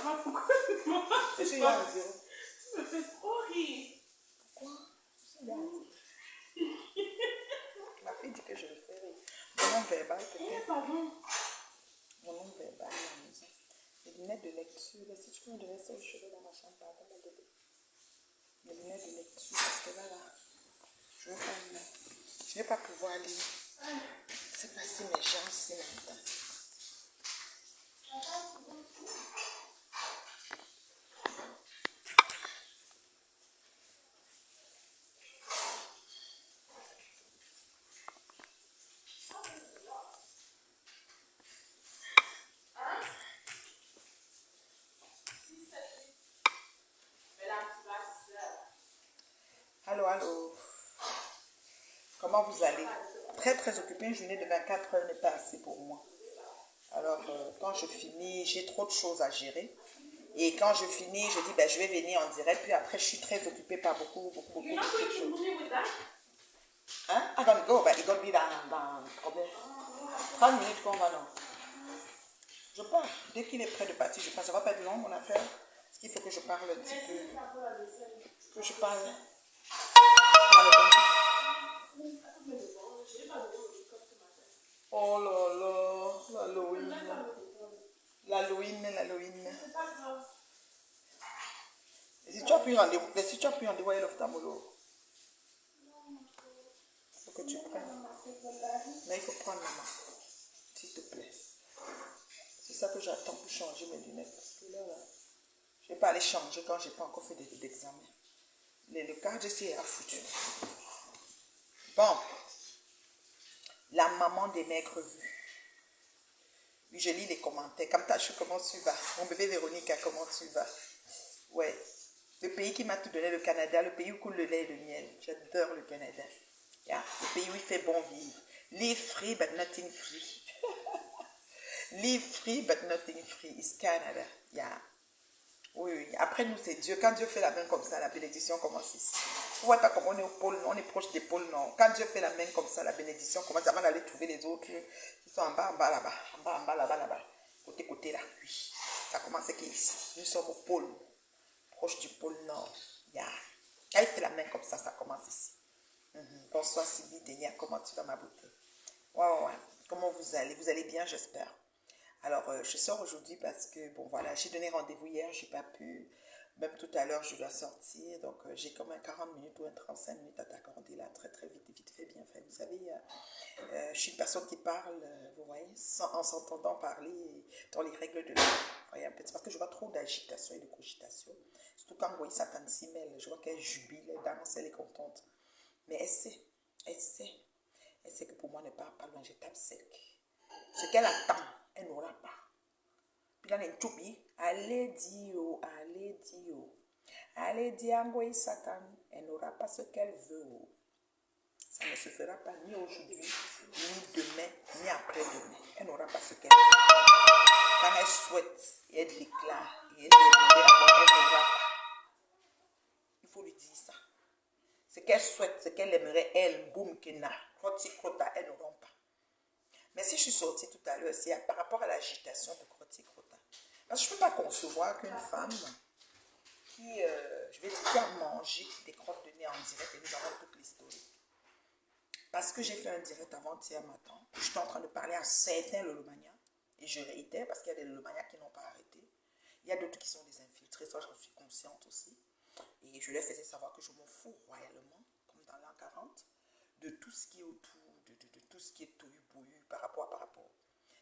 Maman, pourquoi tu Je suis là à 0. me fais trop rire? Pourquoi? Je suis là à 0. Ma fille dit que je le fais rire. Mon nom verbal peut-être. Pardon. Mon nom verbal à la maison. Les lunettes de lecture. Là, si tu peux me donner ça aux cheveux dans ma chambre, pardon, mon bébé. Les lunettes de lecture, parce que là, je ne vais pas pouvoir lire. C'est pas si méchant, c'est maintenant. Allô, allô. Comment vous allez? Très, très occupée. Une journée de 24 heures n'est pas assez pour moi. Alors, quand je finis, j'ai trop de choses à gérer. Et quand je finis, je dis, ben, je vais venir en direct. Puis après, je suis très occupée par beaucoup de choses. Hein? I'm gonna go, but it's gonna be dans combien? 30 minutes qu'on va, non? Je pars. Dès qu'il est prêt de partir, je pars. Ça va pas être long, mon affaire. Parce qu'il faut que je parle un petit peu. Que je parle. Oh là là, l'Halloween. L'Halloween. Et si tu as pris rendez-vous à l'ophtalmologue, il faut que tu prennes. Mais il faut prendre, maman, s'il te plaît. C'est ça que j'attends pour changer mes lunettes. Parce que là, je ne vais pas aller changer quand je n'ai pas encore fait d'examen. Le cadre ici est foutu. Bon. La maman des maigres vues. Oui, je lis les commentaires. Kamtachou, comment tu vas? Mon bébé Véronica, comment tu vas? Ouais. Le pays qui m'a tout donné, le Canada, le pays où coule le lait et le miel. J'adore le Canada. Yeah. Le pays où il fait bon vivre. Live free but nothing free. Live free but nothing free. It's Canada. Yeah. Oui. Après nous, c'est Dieu. Quand Dieu fait la main comme ça, la bénédiction commence ici. Vous voyez pas comme on est au pôle, on est proche des pôles nord. Quand Dieu fait la main comme ça, la bénédiction commence avant d'aller trouver les autres qui sont en bas, là-bas. En bas, là-bas. Côté, là. Oui. Ça commence ici. Nous sommes au pôle. Proche du pôle nord. Yeah. Quand il fait la main comme ça, ça commence ici. Bonsoir Sylvie Denia, comment tu vas ma beauté? Ouais. Comment vous allez? Vous allez bien, j'espère. Alors, je sors aujourd'hui parce que, bon, voilà, j'ai donné rendez-vous hier, j'ai pas pu. Même tout à l'heure, je dois sortir. Donc, j'ai comme un 40 minutes ou un 35 minutes à t'accorder là, très, très vite fait, bien fait. Vous savez, je suis une personne qui parle, vous voyez, en s'entendant parler dans les règles de l'art. Vous voyez, un peu, c'est parce que je vois trop d'agitation et de cogitation. Surtout quand vous voyez Satan Simel, je vois qu'elle jubile, elle danse, elle est contente. Mais elle sait que pour moi, ne part pas loin, je tape sec. Ce qu'elle attend, elle n'aura pas. Puis là, allez dire Angoï Satan, elle n'aura pas ce qu'elle veut. Ça ne se fera pas ni aujourd'hui, ni demain, ni après-demain. Elle n'aura pas ce qu'elle veut. Quand elle souhaite, et elle déclare, et elle n'aura pas. Il faut lui dire ça. Ce qu'elle souhaite, ce qu'elle aimerait, elle, boum, kena, crota, elles n'auront pas. Mais si je suis sortie tout à l'heure, c'est par rapport à l'agitation de crota. Parce que je ne peux pas concevoir qu'une femme qui, je vais dire, qui a mangé des crottes de nez en direct, et nous avons toute l'histoire. Parce que j'ai fait un direct avant-hier matin, je suis en train de parler à certains Lolomania, et je réitère parce qu'il y a des Lolomania qui n'ont pas arrêté. Il y a d'autres qui sont des infiltrés, ça j'en suis consciente aussi. Et je leur faisais savoir que je m'en fous royalement, comme dans l'an 40, de tout ce qui est autour, de tout ce qui est tohu-bohu par rapport.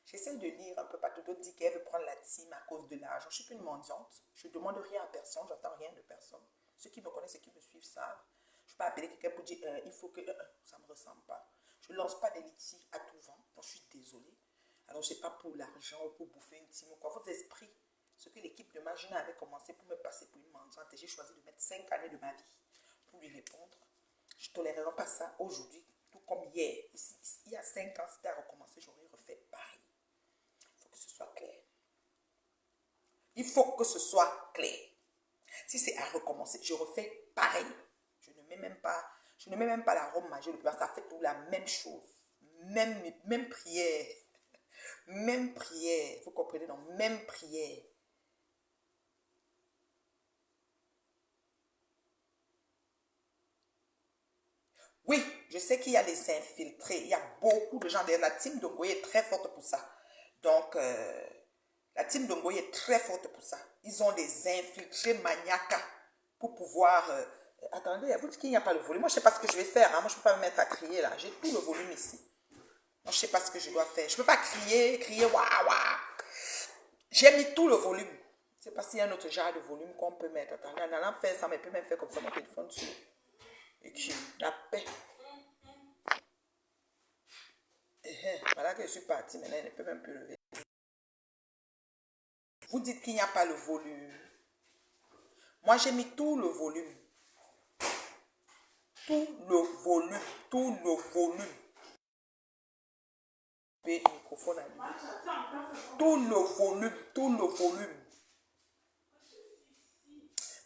J'essaie de lire un peu partout. D'autres disent qu'elle veut prendre la team à cause de l'argent. Je ne suis plus une mendiante. Je ne demande rien à personne. Je n'attends rien de personne. Ceux qui me connaissent, ceux qui me suivent savent. Je ne peux pas appeler quelqu'un pour dire il faut que. Ça ne me ressemble pas. Je ne lance pas des litiges à tout vent. Donc je suis désolée. Alors je ne sais pas pour l'argent ou pour bouffer une team ou quoi. Votre esprit, ce que l'équipe de Magina avait commencé pour me passer pour une mendiante. Et j'ai choisi de mettre 5 années de ma vie pour lui répondre. Je ne tolérerai pas ça aujourd'hui. Tout comme hier. Il y a 5 ans, c'était à recommencer. J'aurais refait pareil. Ce soit clair. Il faut que ce soit clair. Si c'est à recommencer, je refais pareil. Je ne mets même pas la robe majeure, ça fait tout la même chose. Même prière. Même prière. Vous comprenez, non? Même prière. Oui, je sais qu'il y a les infiltrés. Il y a beaucoup de gens. La team de Ngoye est très forte pour ça. Donc, la team de Ngoye est très forte pour ça. Ils ont des infiltrés maniaques pour pouvoir... attendez, vous dites qu'il n'y a pas le volume. Moi, je ne sais pas ce que je vais faire. Hein. Moi, je ne peux pas me mettre à crier là. J'ai tout le volume ici. Moi, je ne sais pas ce que je dois faire. Je ne peux pas crier, waouh, waouh. J'ai mis tout le volume. Je ne sais pas s'il y a un autre genre de volume qu'on peut mettre. Attendez, en allant faire ça, mais peut même faire comme ça mon téléphone sur. Et puis, la paix. Voilà que je suis partie, maintenant, elle ne peut même plus lever. Vous dites qu'il n'y a pas le volume. Moi, j'ai mis tout le volume. Tout le volume. Tout le volume. Et le microphone allumé. Tout le volume. Tout le volume.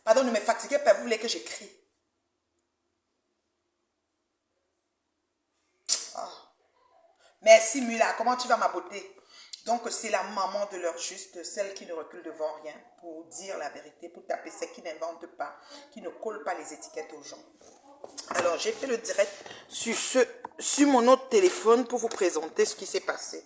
Pardon, ne me fatiguez pas. Vous voulez que j'écris? Ah. Merci, Mula. Comment tu vas, ma beauté? Donc, c'est la maman de leur juste, celle qui ne recule devant rien pour dire la vérité, pour taper celle qui n'invente pas, qui ne colle pas les étiquettes aux gens. Alors, j'ai fait le direct sur mon autre téléphone pour vous présenter ce qui s'est passé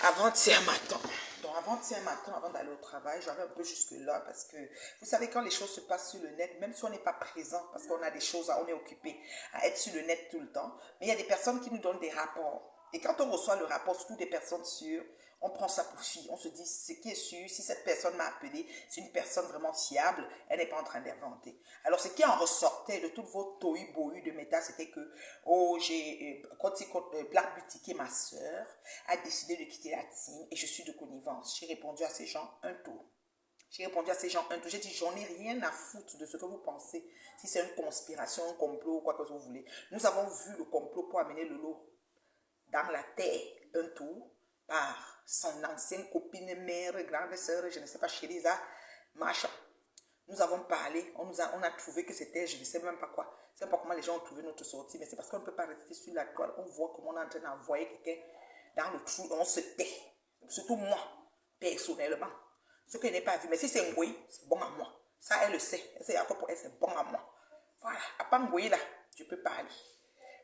avant-hier matin. Donc, avant-hier matin, avant d'aller au travail, j'avais un peu jusque-là parce que, vous savez, quand les choses se passent sur le net, même si on n'est pas présent, parce qu'on a des choses, on est occupé à être sur le net tout le temps, mais il y a des personnes qui nous donnent des rapports. Et quand on reçoit le rapport, surtout des personnes sûres, on prend ça pour fi. On se dit, ce qui est sûr, si cette personne m'a appelé, c'est une personne vraiment fiable, elle n'est pas en train d'inventer. Alors, ce qui en ressortait de toutes vos tohu-bohu de méta, c'était que, oh, Black Boutique, ma soeur, a décidé de quitter la team et je suis de connivence. J'ai répondu à ces gens un tour. J'ai répondu à ces gens un tour. J'ai dit, j'en ai rien à foutre de ce que vous pensez. Si c'est une conspiration, un complot, quoi que vous voulez. Nous avons vu le complot pour amener le lot dans la terre un tour par son ancienne copine, mère, grande sœur, je ne sais pas, Chérisa, machin. Nous avons parlé, on a trouvé que c'était, je ne sais même pas quoi. Je ne sais pas comment les gens ont trouvé notre sortie, mais c'est parce qu'on ne peut pas rester sur la toile. On voit comment on est en train d'envoyer quelqu'un dans le trou, on se tait. Surtout moi, personnellement. Ce que je n'ai pas vu, mais si c'est Ngoyi, c'est bon à moi. Ça, elle le sait. C'est bon à moi. Voilà, à part Ngoyi là, je peux parler.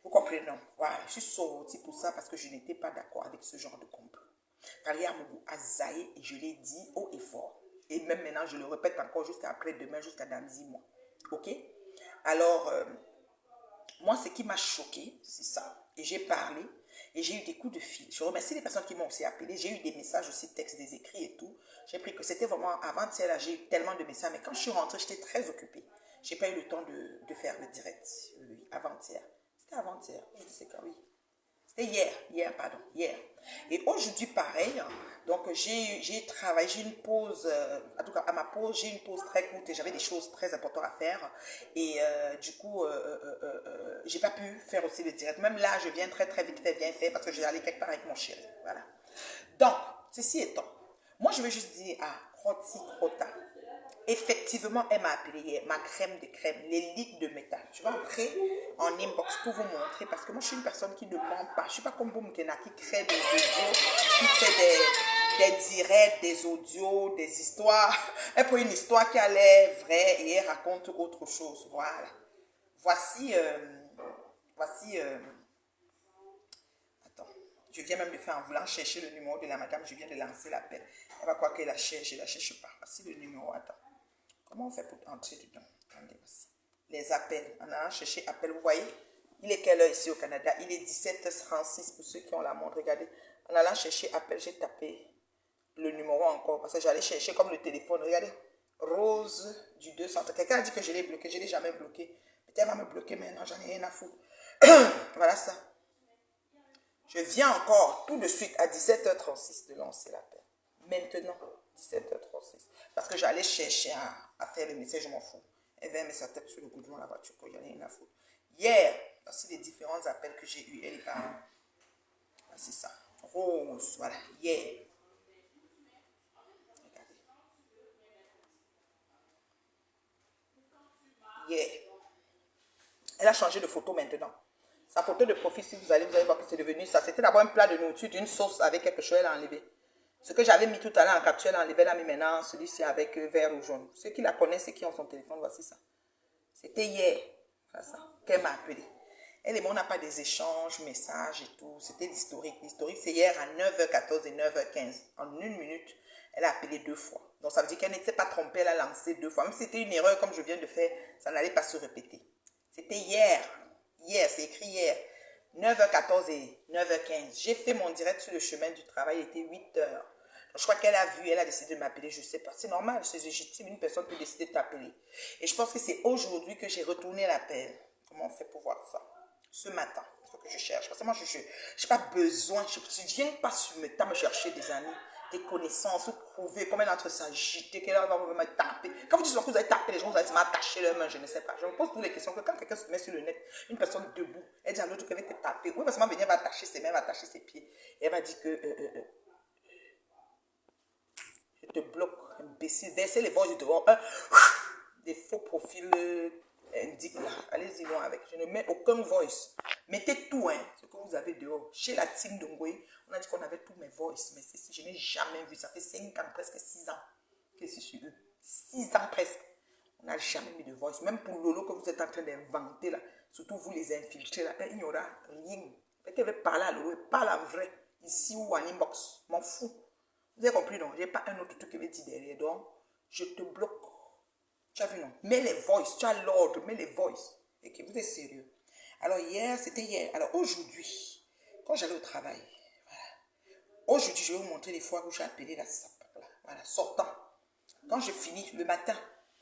Vous comprenez, non? Voilà, je suis sortie pour ça parce que je n'étais pas d'accord avec ce genre de complot. Karia Mougou a zaïe et je l'ai dit haut et fort. Et même maintenant, je le répète encore jusqu'à après-demain, jusqu'à dans 10 mois. Ok? Alors, moi, ce qui m'a choqué, c'est ça. Et j'ai parlé et j'ai eu des coups de fil. Je remercie les personnes qui m'ont aussi appelé. J'ai eu des messages aussi, textes, des écrits et tout. J'ai pris que c'était vraiment avant-hier, là, j'ai eu tellement de messages. Mais quand je suis rentrée, j'étais très occupée. Je n'ai pas eu le temps de faire le direct. Oui, avant-hier. C'était avant-hier. Je sais que oui. C'était hier. Et aujourd'hui, pareil, donc j'ai travaillé, j'ai une pause, en tout cas à ma pause, j'ai une pause très courte et j'avais des choses très importantes à faire. Et du coup, j'ai pas pu faire aussi le direct. Même là, je viens très très vite faire, bien fait parce que j'ai allé quelque part avec mon chéri. Voilà. Donc, ceci étant, moi je veux juste dire à Croti Crota, effectivement, elle m'a appelé hier, ma crème de crème, l'élite de métal. Je vais entrer en inbox pour vous montrer parce que moi, je suis une personne qui ne ment pas. Je ne suis pas comme Boum Kena qui crée des audios, qui fait des directs, des audios, des histoires. Elle prend une histoire qui a l'air vraie et elle raconte autre chose. Voilà. Voici, attends, je viens même de faire en voulant chercher le numéro de la madame, je viens de lancer l'appel. Elle va croire qu'elle la cherche, je ne la cherche pas. Voici le numéro, attends. Comment on fait pour entrer dedans? Attendez aussi. Les appels. En allant chercher appel, vous voyez, il est quelle heure ici au Canada? Il est 17h36 pour ceux qui ont la montre. Regardez. En allant chercher appel, j'ai tapé le numéro encore parce que j'allais chercher comme le téléphone. Regardez. Rose du 200. Quelqu'un a dit que je l'ai bloqué. Je ne l'ai jamais bloqué. Peut-être elle va me bloquer maintenant. J'en ai rien à foutre. Voilà ça. Je viens encore tout de suite à 17h36 de lancer l'appel. Maintenant, 17h36. Parce que j'allais chercher à faire le message, je m'en fous. Elle vient mettre sa tête sur le goudron de la voiture, il n'y a rien à foutre. Hier, voici les différents appels que j'ai eus. Elle est là. C'est ça. Rose, voilà. Hier. Regardez. Hier. Elle a changé de photo maintenant. Sa photo de profil, si vous allez voir que c'est devenu ça. C'était d'abord un plat de nourriture d'une sauce avec quelque chose, elle a enlevé. Ce que j'avais mis tout à l'heure en capture, elle a enlevé, elle a mis maintenant celui-ci avec vert ou jaune. Ceux qui la connaissent et qui ont son téléphone, voici ça. C'était hier, voilà ça, qu'elle m'a appelé. Elle et moi, on n'a pas des échanges, messages et tout. C'était l'historique. L'historique, c'est hier à 9h14 et 9h15. En une minute, elle a appelé 2 fois. Donc, ça veut dire qu'elle n'était pas trompée, elle a lancé 2 fois. Même si c'était une erreur, comme je viens de faire, ça n'allait pas se répéter. C'était hier. Hier, c'est écrit hier. 9h14 et 9h15. J'ai fait mon direct sur le chemin du travail, il était 8h. Je crois qu'elle a vu, elle a décidé de m'appeler, je ne sais pas. C'est normal, c'est légitime, une personne peut décider de t'appeler. Et je pense que c'est aujourd'hui que j'ai retourné l'appel. Comment on fait pour voir ça? Ce matin, il faut que je cherche. Parce que moi, je n'ai pas besoin, je ne viens pas sur le temps me chercher des amis, des connaissances, vous prouver comment elle est en train de s'agiter, qu'elle va me taper. Quand vous dites que vous allez taper les gens, vous allez m'attacher leurs mains, je ne sais pas. Je me pose toutes les questions que quand quelqu'un se met sur le net, une personne debout, elle dit à l'autre qu'elle va te taper. Oui, parce que elle va attacher ses mains, elle va attacher ses pieds. Et elle va dire que je te bloque, imbécile. Versez les voix du devant. Des faux profils indiquent là. Allez-y loin avec. Je ne mets aucun voice. Mettez tout, hein, ce que vous avez dehors. Chez la team d'Ongoye, on a dit qu'on avait tous mes voice. Mais je n'ai jamais vu. Ça fait 5 ans, presque 6 ans que je suis sur eux. 6 ans presque. On n'a jamais mis de voice. Même pour Lolo que vous êtes en train d'inventer là. Surtout vous les infiltrés là. Il n'y aura rien. Peut-être que parler à Lolo. Parle à vrai. Ici ou en inbox. M'en fous. Vous avez compris, non? Je n'ai pas un autre truc qui me dit derrière. Donc, je te bloque. Tu as vu, non? Mets les voices. Tu as l'ordre. Mets les voices. Et que vous êtes sérieux. Alors, hier, c'était hier. Alors, aujourd'hui, quand j'allais au travail, voilà. Aujourd'hui, je vais vous montrer les fois où j'ai appelé la SAP. Voilà, sortant. Quand je finis le matin,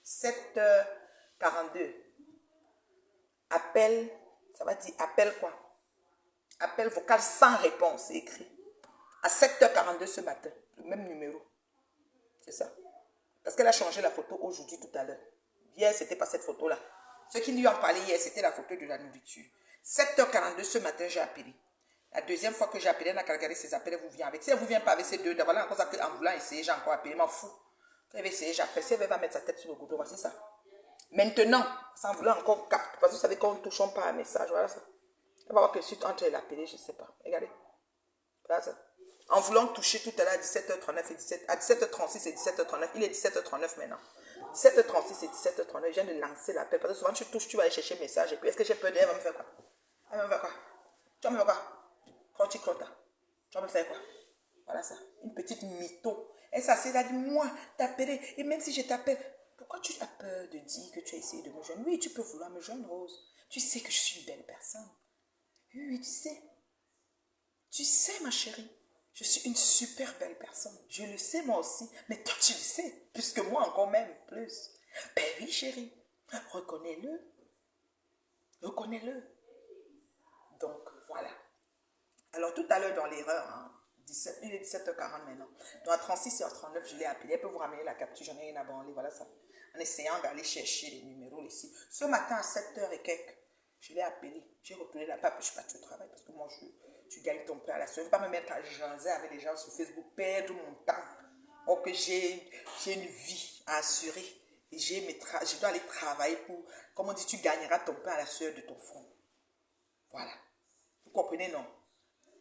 7h42, appel, ça va dire appel quoi? Appel vocal sans réponse, c'est écrit. À 7h42 ce matin, le même numéro. C'est ça. Parce qu'elle a changé la photo aujourd'hui, tout à l'heure. Hier, c'était pas cette photo-là. Ceux qui lui ont parlé hier, c'était la photo de la nourriture. 7h42 ce matin, j'ai appelé. La deuxième fois que j'ai appelé, elle n'a qu'à regarder ses appels, elle vous vient avec. Si elle ne vous vient pas avec ces deux, voilà encore ça qu'en voulant essayer, j'ai encore appelé, m'en fous. Quand elle va essayer, j'appelle. Si elle va mettre sa tête sur le goudron, voici ça. Maintenant, sans vouloir encore capter, parce que vous savez qu'on ne touche pas un message, voilà ça. Elle va voir que suite entre elle appelée, je ne sais pas. Regardez. Voilà ça. En voulant toucher tout à l'heure à 17h39 et 17, à 17h36 et 17h39, il est 17h39 maintenant. 17h36 et 17h39, je viens de lancer l'appel. Parce que souvent tu touches, tu vas aller chercher le message. Et puis est-ce que j'ai peur d'elle? Elle va me faire quoi? Elle va me faire quoi? Tu vas me faire quoi? Quand tu crottes, tu vas me faire quoi? Voilà ça. Une petite mytho. Elle s'assied, elle a dit, moi, t'appeler. Et même si je t'appelle, pourquoi tu as peur de dire que tu as essayé de me joindre? Oui, tu peux vouloir me joindre, Rose. Tu sais que je suis une belle personne. Oui, oui, tu sais. Tu sais, ma chérie. Je suis une super belle personne. Je le sais moi aussi. Mais toi, tu le sais. Plus que moi encore même. Plus. Ben oui, chérie. Reconnais-le. Reconnais-le. Donc, voilà. Alors, tout à l'heure, dans l'erreur, hein, il est 17h40 maintenant. Donc, à 36h39, je l'ai appelé. Elle peut vous ramener la capture. J'en ai rien à branler. Voilà ça. En essayant d'aller chercher les numéros ici. Ce matin, à 7h et quelques, je l'ai appelé. J'ai retourné la pape. Je suis partie au travail parce que moi, tu gagnes ton pain à la soeur. Je ne veux pas me mettre à jaser avec les gens sur Facebook, perdre mon temps. Or que j'ai une vie à assurer. Et je dois aller travailler pour, comme on dit, tu gagneras ton pain à la sueur de ton front. Voilà. Vous comprenez, non?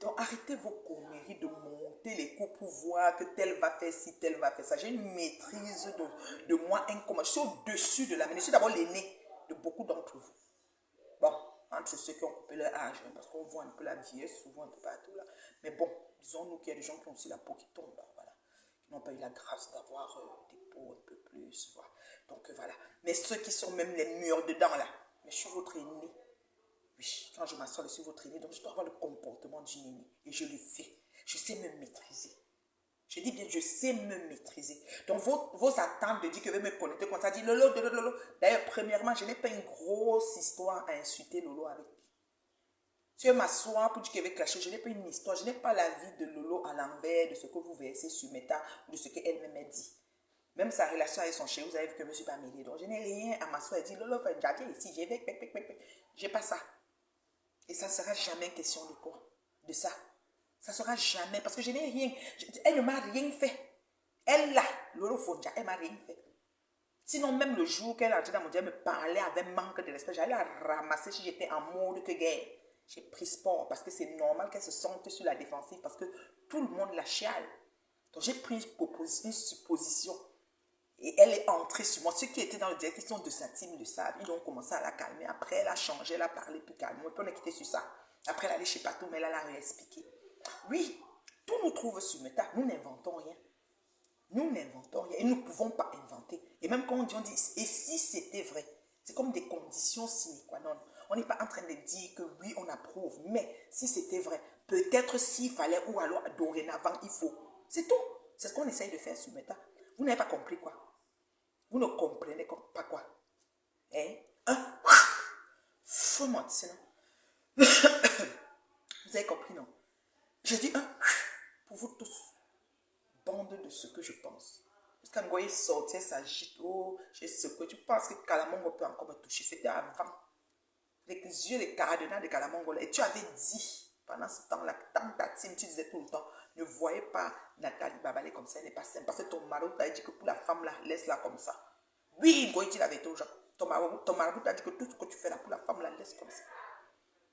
Donc, arrêtez vos conneries de monter les coups pour voir que tel va faire ci, tel va faire ça. J'ai une maîtrise de moi incommensurable. Je suis au-dessus de la maîtrise. Je suis d'abord l'aîné de beaucoup d'entre vous. Bon, entre ceux qui ont coupé leur âge, hein, parce qu'on voit un peu la vieillesse souvent un peu partout là. Mais bon, disons-nous qu'il y a des gens qui ont aussi la peau qui tombe, là, voilà. Qui n'ont pas eu la grâce d'avoir des peaux un peu plus, voilà. Donc voilà. Mais ceux qui sont même les murs dedans là, mais je suis votre aîné. Oui, quand je m'assois, je suis votre aîné, donc je dois avoir le comportement d'une aînée. Et je le fais. Je sais me maîtriser. Je dis bien, je sais me maîtriser. Donc, vos attentes de dire que vous me connecter comme ça, dit Lolo, Lolo. D'ailleurs, premièrement, je n'ai pas une grosse histoire à insulter Lolo avec. Si je m'assois pour dire qu'elle veut clasher, je n'ai pas une histoire. Je n'ai pas la vie de Lolo à l'envers de ce que vous versez sur Meta ou de ce qu'elle me dit. Même sa relation avec son chéri, vous avez vu que je ne me suis pas mêlée. Donc, je n'ai rien à m'asseoir et dire Lolo, fais un ici, j'ai vais, j'ai pas ça. Et ça ne sera jamais question de quoi? De ça. Ça ne sera jamais, parce que je n'ai rien. Elle ne m'a rien fait. Elle là, Lolo Fonja, elle ne m'a rien fait. Sinon, même le jour qu'elle est entrée dans mon Dieu, elle me parlait avec manque de respect. J'allais la ramasser si j'étais en mode que guerre. J'ai pris sport parce que c'est normal qu'elle se sente sur la défensive parce que tout le monde la chiale. Donc, j'ai pris une supposition. Et elle est entrée sur moi. Ceux qui étaient dans le direct, qui sont de sa team, le savent. Ils ont commencé à la calmer. Après, elle a changé, elle a parlé plus calmement. Puis on est quitté sur ça. Après, elle est allée chez Patou, mais elle a réexpliqué. Oui, tout nous trouve sur Meta. Nous n'inventons rien. Nous n'inventons rien. Et nous ne pouvons pas inventer. Et même quand on dit, et si c'était vrai? C'est comme des conditions sine qua non. On n'est pas en train de dire que oui, on approuve. Mais si c'était vrai, peut-être s'il fallait, ou alors dorénavant, il faut. C'est tout. C'est ce qu'on essaye de faire sur Meta. Vous n'avez pas compris quoi? Vous ne comprenez pas quoi? Hein? Faut mentir, non? Vous avez compris, non? Je dis pour vous tous. Bande de ce que je pense. Parce qu'en voyant sortir, ça agite. Oh, j'ai secoué. Tu penses que Kalamongo peut encore me toucher? C'était avant. Les yeux, les cadenas de Kalamongo. Et tu avais dit, pendant ce temps-là, dans ta team, tu disais tout le temps, ne voyez pas Nathalie Babalé comme ça, elle n'est pas simple. Parce que ton mari t'a dit que pour la femme, là, laisse-la comme ça. Oui, Goï, tu l'avais dit aux gens. Ton mari t'a dit que tout ce que tu fais là pour la femme, la laisse comme ça.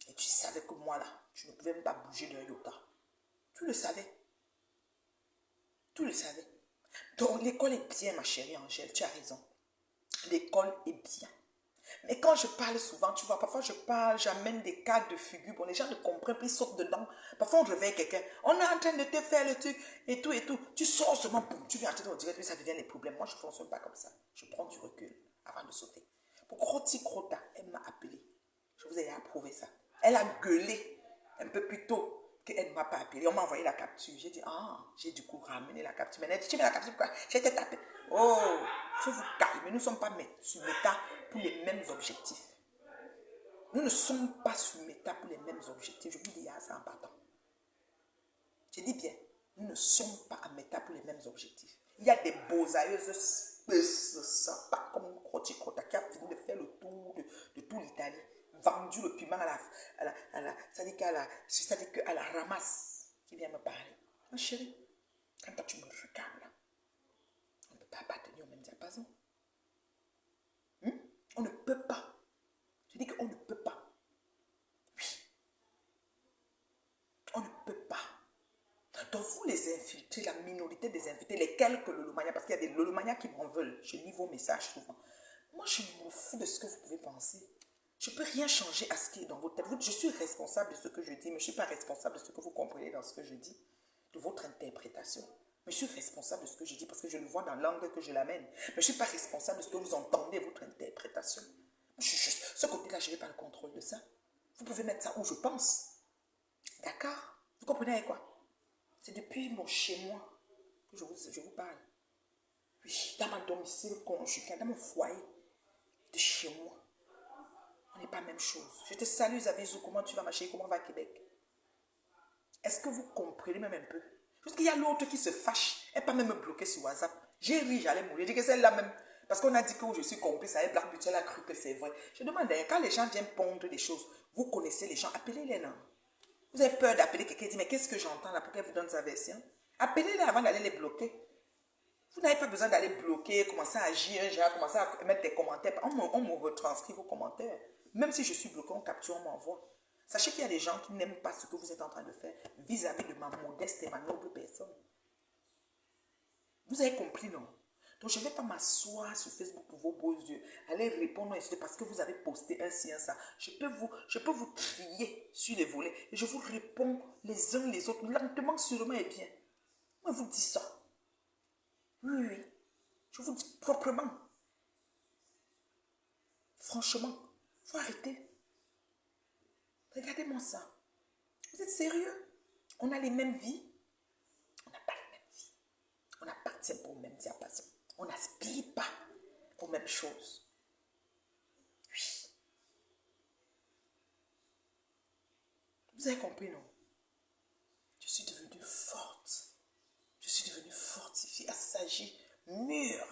Et tu savais que moi, là, tu ne pouvais même pas bouger d'un iota. Tu le savais. Tu le savais. Donc, l'école est bien, ma chérie Angèle, tu as raison. L'école est bien. Mais quand je parle souvent, tu vois, parfois je parle, j'amène des cas de figure. Bon, les gens ne comprennent plus, ils sortent dedans. Parfois, on réveille quelqu'un. On est en train de te faire le truc et tout et tout. Tu sors seulement, boum, tu viens entrer dans le direct, puis ça devient des problèmes. Moi, je ne fonctionne pas comme ça. Je prends du recul avant de sauter. Pour Croti Crota, elle m'a appelé. Je vous ai approuvé ça. Elle a gueulé un peu plus tôt qu'elle ne m'a pas appelé. On m'a envoyé la capture. J'ai dit, j'ai du coup ramené la capture. Mais elle dit, tu mets la capture pourquoi? J'ai été tapé. Oh, il faut vous calmer. Nous ne sommes pas sur Meta pour les mêmes objectifs. Nous ne sommes pas sur Meta pour les mêmes objectifs. Je vous dis ça en partant. Je dis bien, nous ne sommes pas à Meta pour les mêmes objectifs. Il y a des beaux-aïeuses sympas comme Croti Crota qui a fini de faire le tour de toute l'Italie. Vendu le piment c'est-à-dire qu'à la ramasse qui vient me parler. Ma chérie, quand toi tu me regardes là, on ne peut pas appartenir au même diapason. On ne peut pas. Je dis qu'on ne peut pas. Oui. On ne peut pas. Donc vous les infiltrés, la minorité des infiltrés, les quelques lolomanias, parce qu'il y a des lolomanias qui m'en veulent. Je lis vos messages souvent. Moi je m'en fous de ce que vous pouvez penser. Je ne peux rien changer à ce qui est dans votre tête. Je suis responsable de ce que je dis, mais je ne suis pas responsable de ce que vous comprenez dans ce que je dis, de votre interprétation. Mais je suis responsable de ce que je dis parce que je le vois dans l'angle que je l'amène. Mais je ne suis pas responsable de ce que vous entendez, votre interprétation. Ce côté-là, je n'ai pas le contrôle de ça. Vous pouvez mettre ça où je pense. D'accord? Vous comprenez avec quoi? C'est depuis mon chez-moi que je vous parle. Oui, dans mon domicile conjugal, dans mon foyer de chez moi. On n'est pas la même chose. Je te salue, Zavezou. Comment tu vas, ma chérie? Comment va Québec? Est-ce que vous comprenez même un peu? Parce qu'il y a l'autre qui se fâche. Elle peut même me bloquer sur WhatsApp. J'ai ri, j'allais mourir. J'ai dit que c'est là même. Parce qu'on a dit que je suis complice avec Black Beauty. Elle a cru que c'est vrai. Je demande d'ailleurs, quand les gens viennent pondre des choses, vous connaissez les gens, appelez-les là. Vous avez peur d'appeler quelqu'un et dire, mais qu'est-ce que j'entends là? Pourquoi elle vous donne sa version? Appelez-les avant d'aller les bloquer. Vous n'avez pas besoin d'aller bloquer, commencer à agir, commencer à mettre des commentaires. On me retranscrit vos commentaires. Même si je suis bloqué, on capture, on m'envoie. Sachez qu'il y a des gens qui n'aiment pas ce que vous êtes en train de faire vis-à-vis de ma modeste et ma noble personne. Vous avez compris, non? Donc, je ne vais pas m'asseoir sur Facebook pour vos beaux yeux, aller répondre parce que vous avez posté un ci, un ça. Je peux vous trier sur les volets et je vous réponds les uns les autres, lentement, sûrement et bien. Moi, je vous dis ça. Oui, oui. Je vous dis proprement. Franchement, il faut arrêter. Regardez-moi ça. Vous êtes sérieux? On a les mêmes vies? On n'a pas les mêmes vies. On n'appartient pas au même diapason. On n'aspire pas aux mêmes choses. Oui. Vous avez compris, non? Je suis devenue forte. Je suis devenue fortifiée, assagée, mûre,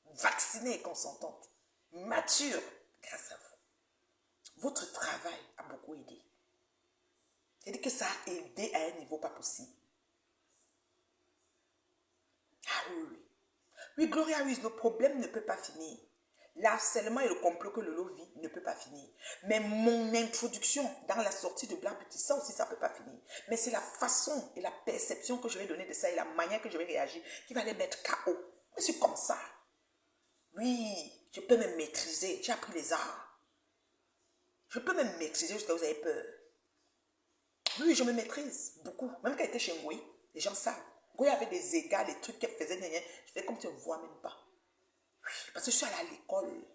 vaccinée et consentante, mature grâce à vous. Votre travail a beaucoup aidé. C'est-à-dire que ça a aidé à un niveau pas possible. Ah oui, oui. Oui, Gloria, oui, le problème ne peut pas finir. L'harcèlement et le complot que Lolo vit ne peut pas finir. Mais mon introduction dans la sortie de Black Beauty, ça aussi, ça ne peut pas finir. Mais c'est la façon et la perception que je vais donner de ça et la manière que je vais réagir qui va les mettre KO. Je suis comme ça. Oui, je peux me maîtriser. J'ai appris les arts. Je peux me maîtriser jusqu'à vous avez peur. Oui, je me maîtrise beaucoup. Même quand j'étais chez Ngoï, les gens savent. Ngoï avait des égales, des trucs qu'elle faisait. Je fais comme tu ne vois même pas. Oui, parce que je suis allée à l'école.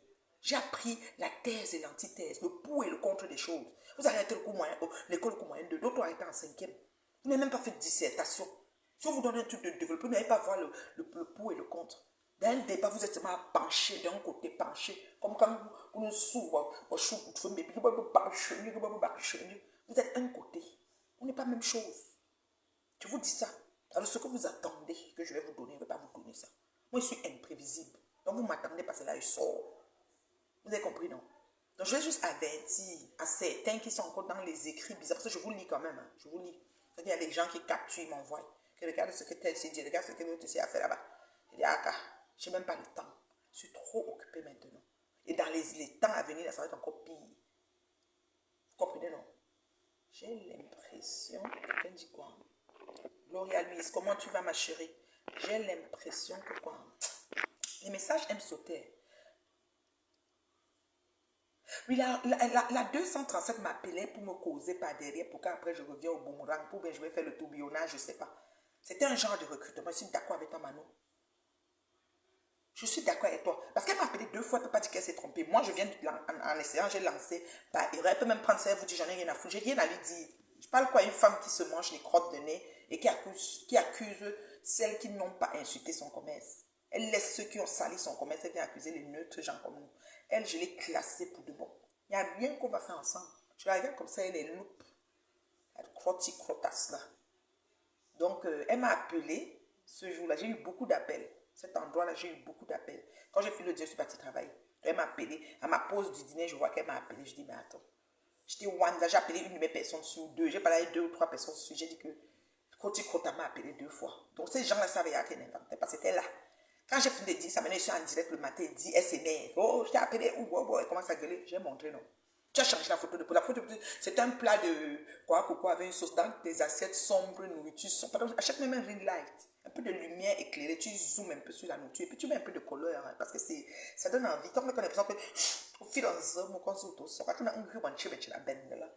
J'ai appris la thèse et l'antithèse, le pour et le contre des choses. Vous avez arrêté l'école au cours moyen 2, l'autre a été en 5e. Vous n'avez même pas fait de dissertation. Si on vous donne un truc de développement, vous n'allez pas voir le pour et le contre. Dans un débat, vous êtes seulement penché d'un côté, penché. Comme quand vous nous souvez, vous êtes un côté. On n'est pas la même chose. Je vous dis ça. Alors, ce que vous attendez que je vais vous donner, je ne vais pas vous donner ça. Moi, je suis imprévisible. Donc, vous m'attendez parce que là, je sors. Vous avez compris, non? Donc, je vais juste avertir à certains qui sont encore dans les écrits bizarres. Parce que je vous lis quand même. Hein, je vous lis. Il y a des gens qui capturent, ils m'envoient. Que regarde ce que tel s'est dit, regarde ce que l'autre s'est fait là-bas. Je dis, ah, je n'ai même pas le temps. Je suis trop occupé maintenant. Et dans les temps à venir, ça va être encore pire. Vous comprenez, non? J'ai l'impression. Quelqu'un dit quoi? Gloria Louise, comment tu vas, ma chérie? J'ai l'impression que quoi? Les messages aiment sauter. Oui, la 237 m'appelait pour me causer par derrière pour qu'après je revienne au boomerang, pour que je vais faire le tourbillonnage, je ne sais pas. C'était un genre de recrutement. Je suis d'accord avec toi, Manon. Je suis d'accord avec toi. Parce qu'elle m'a appelé 2 fois, elle ne peut pas dire qu'elle s'est trompée. Moi, je viens en essayant, j'ai lancé par erreur. Elle peut même prendre ça et vous dire, j'en ai rien à foutre. J'ai rien à lui dire. Je parle quoi, une femme qui se mange les crottes de nez et qui accuse celles qui n'ont pas insulté son commerce. Elle laisse ceux qui ont sali son commerce, elle vient accuser les neutres gens comme nous. Elle, je l'ai classée pour de bon. Il n'y a rien qu'on va faire ensemble. Je la regarde comme ça, elle est loupe. Elle crottasse là. Donc, elle m'a appelé ce jour-là. J'ai eu beaucoup d'appels. Cet endroit-là, j'ai eu beaucoup d'appels. Quand j'ai fini le dire, je suis partie travailler. Elle m'a appelé. À ma pause du dîner, je vois qu'elle m'a appelé. Je dis, mais attends. J'étais Wanda, j'ai appelé une de mes personnes sur 2. J'ai parlé avec 2 ou 3 personnes sur. J'ai dit que Crota m'a appelé 2 fois. Donc, ces gens-là savaient qu'elle n'inventait pas. C'était là. Quand j'ai fini de dire ça, maintenant, je suis en direct le matin. Elle dit, elle s'énerve. Oh, je t'ai appelé. Elle commence à gueuler. J'ai montré, non. Tu as changé la photo de peau. La photo de peau, c'est un plat de coco avec une sauce dans des assiettes sombres, nourriture. Pardon, achète même un ring light. Un peu de lumière éclairée. Tu zoomes un peu sur la nourriture. Et puis tu mets un peu de couleur. Hein, parce que ça donne envie. Tant qu'on a l'impression que au fil d'un zoom, on se retrouve. Quand on a un gros manché, mais tu l'as benne là.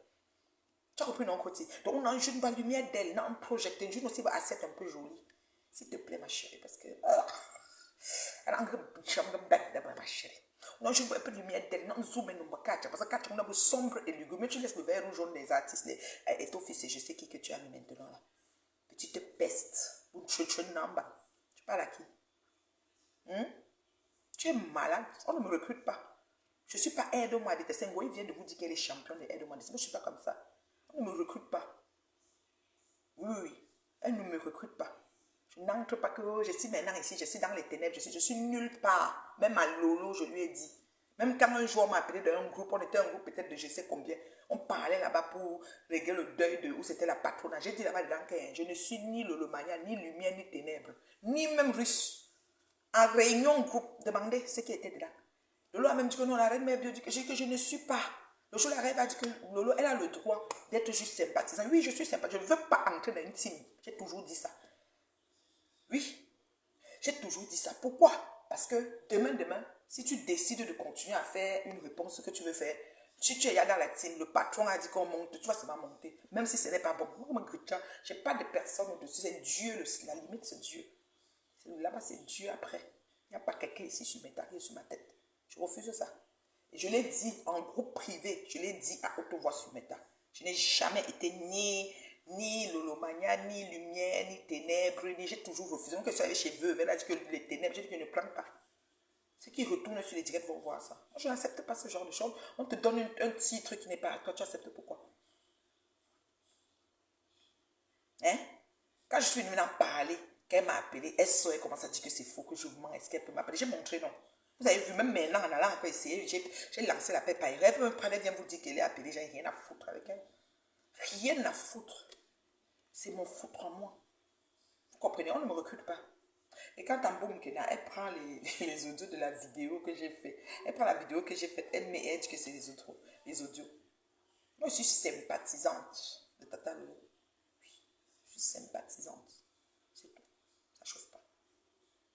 Tu as compris non côté. Donc on a une bonne lumière d'elle. On a un projecteur. Une aussi assiette un peu jolie. S'il te plaît, ma chérie. Parce que. Elle a un gros bête d'abord, ma chérie. Non, je vois un peu de lumière d'elle. Non, zoom et non, parce que quand on a beau sombre et lugubre, mais tu laisses le verre rouge jaune des artistes, et ton fils, je sais qui que tu as mis maintenant là. Petite peste. Ou tu namba. Tu parles à qui? Tu es malade. On ne me recrute pas. Je ne suis pas aide-moi à détester. Il vient de vous dire qu'elle est championne de aide-moi à détester. Moi, je ne suis pas comme ça. On ne me recrute pas. Oui, oui. Elle ne me recrute pas. Je n'entre pas que je suis maintenant ici, je suis dans les ténèbres, je suis nulle part. Même à Lolo, je lui ai dit. Même quand un jour on m'a appelé dans un groupe, on était un groupe peut-être de je sais combien, on parlait là-bas pour régler le deuil de où c'était la patronne. J'ai dit là-bas dedans que je ne suis ni Lolomania, ni lumière, ni ténèbres, ni même russe. En réunion groupe, demandez ce qui était dedans. Lolo a même dit que non, la reine mère Bio dit que je ne suis pas. Le jour la reine a dit que Lolo, elle a le droit d'être juste sympathisante. Oui, je suis sympathisante. Je ne veux pas entrer dans une team. J'ai toujours dit ça. Oui, j'ai toujours dit ça. Pourquoi? Parce que demain, si tu décides de continuer à faire une réponse que tu veux faire, si tu es là dans la team, le patron a dit qu'on monte, tu vas seulement monter. Même si ce n'est pas bon. Moi, je n'ai pas de personne au-dessus. C'est Dieu, la limite, c'est Dieu. Là-bas, c'est Dieu après. Il n'y a pas quelqu'un ici sur mes tarifs, sur ma tête. Je refuse ça. Et je l'ai dit en groupe privé, je l'ai dit à haute voix sur mes tarifs. Je n'ai jamais été ni Lolomania, ni lumière, ni ténèbres, ni j'ai toujours refusé. Donc, que je suis allée chez eux, elle a dit que les ténèbres, j'ai dit que je ne prends pas. Ceux qui retournent sur les directs vont voir ça. Moi, je n'accepte pas ce genre de choses. On te donne un titre qui n'est pas à toi, tu acceptes pourquoi? Hein? Quand je suis venue en parler, qu'elle m'a appelé, elle sort, elle commence à dire que c'est faux, que je mens, est-ce qu'elle peut m'appeler? J'ai montré, non. Vous avez vu, même maintenant, en allant encore essayer, j'ai lancé la paix par rêve. Elle me prenait, vient vous dire qu'elle est appelée, j'ai rien à foutre avec elle. Rien à foutre. C'est mon foutre en moi. Vous comprenez, on ne me recrute pas. Et quand Tamboum Kena, elle prend les audios de la vidéo que j'ai fait. Elle prend la vidéo que j'ai faite, elle dit que c'est les audios. Moi, je suis sympathisante de Tata Lolo. Oui, je suis sympathisante. C'est tout. Ça ne chauffe pas.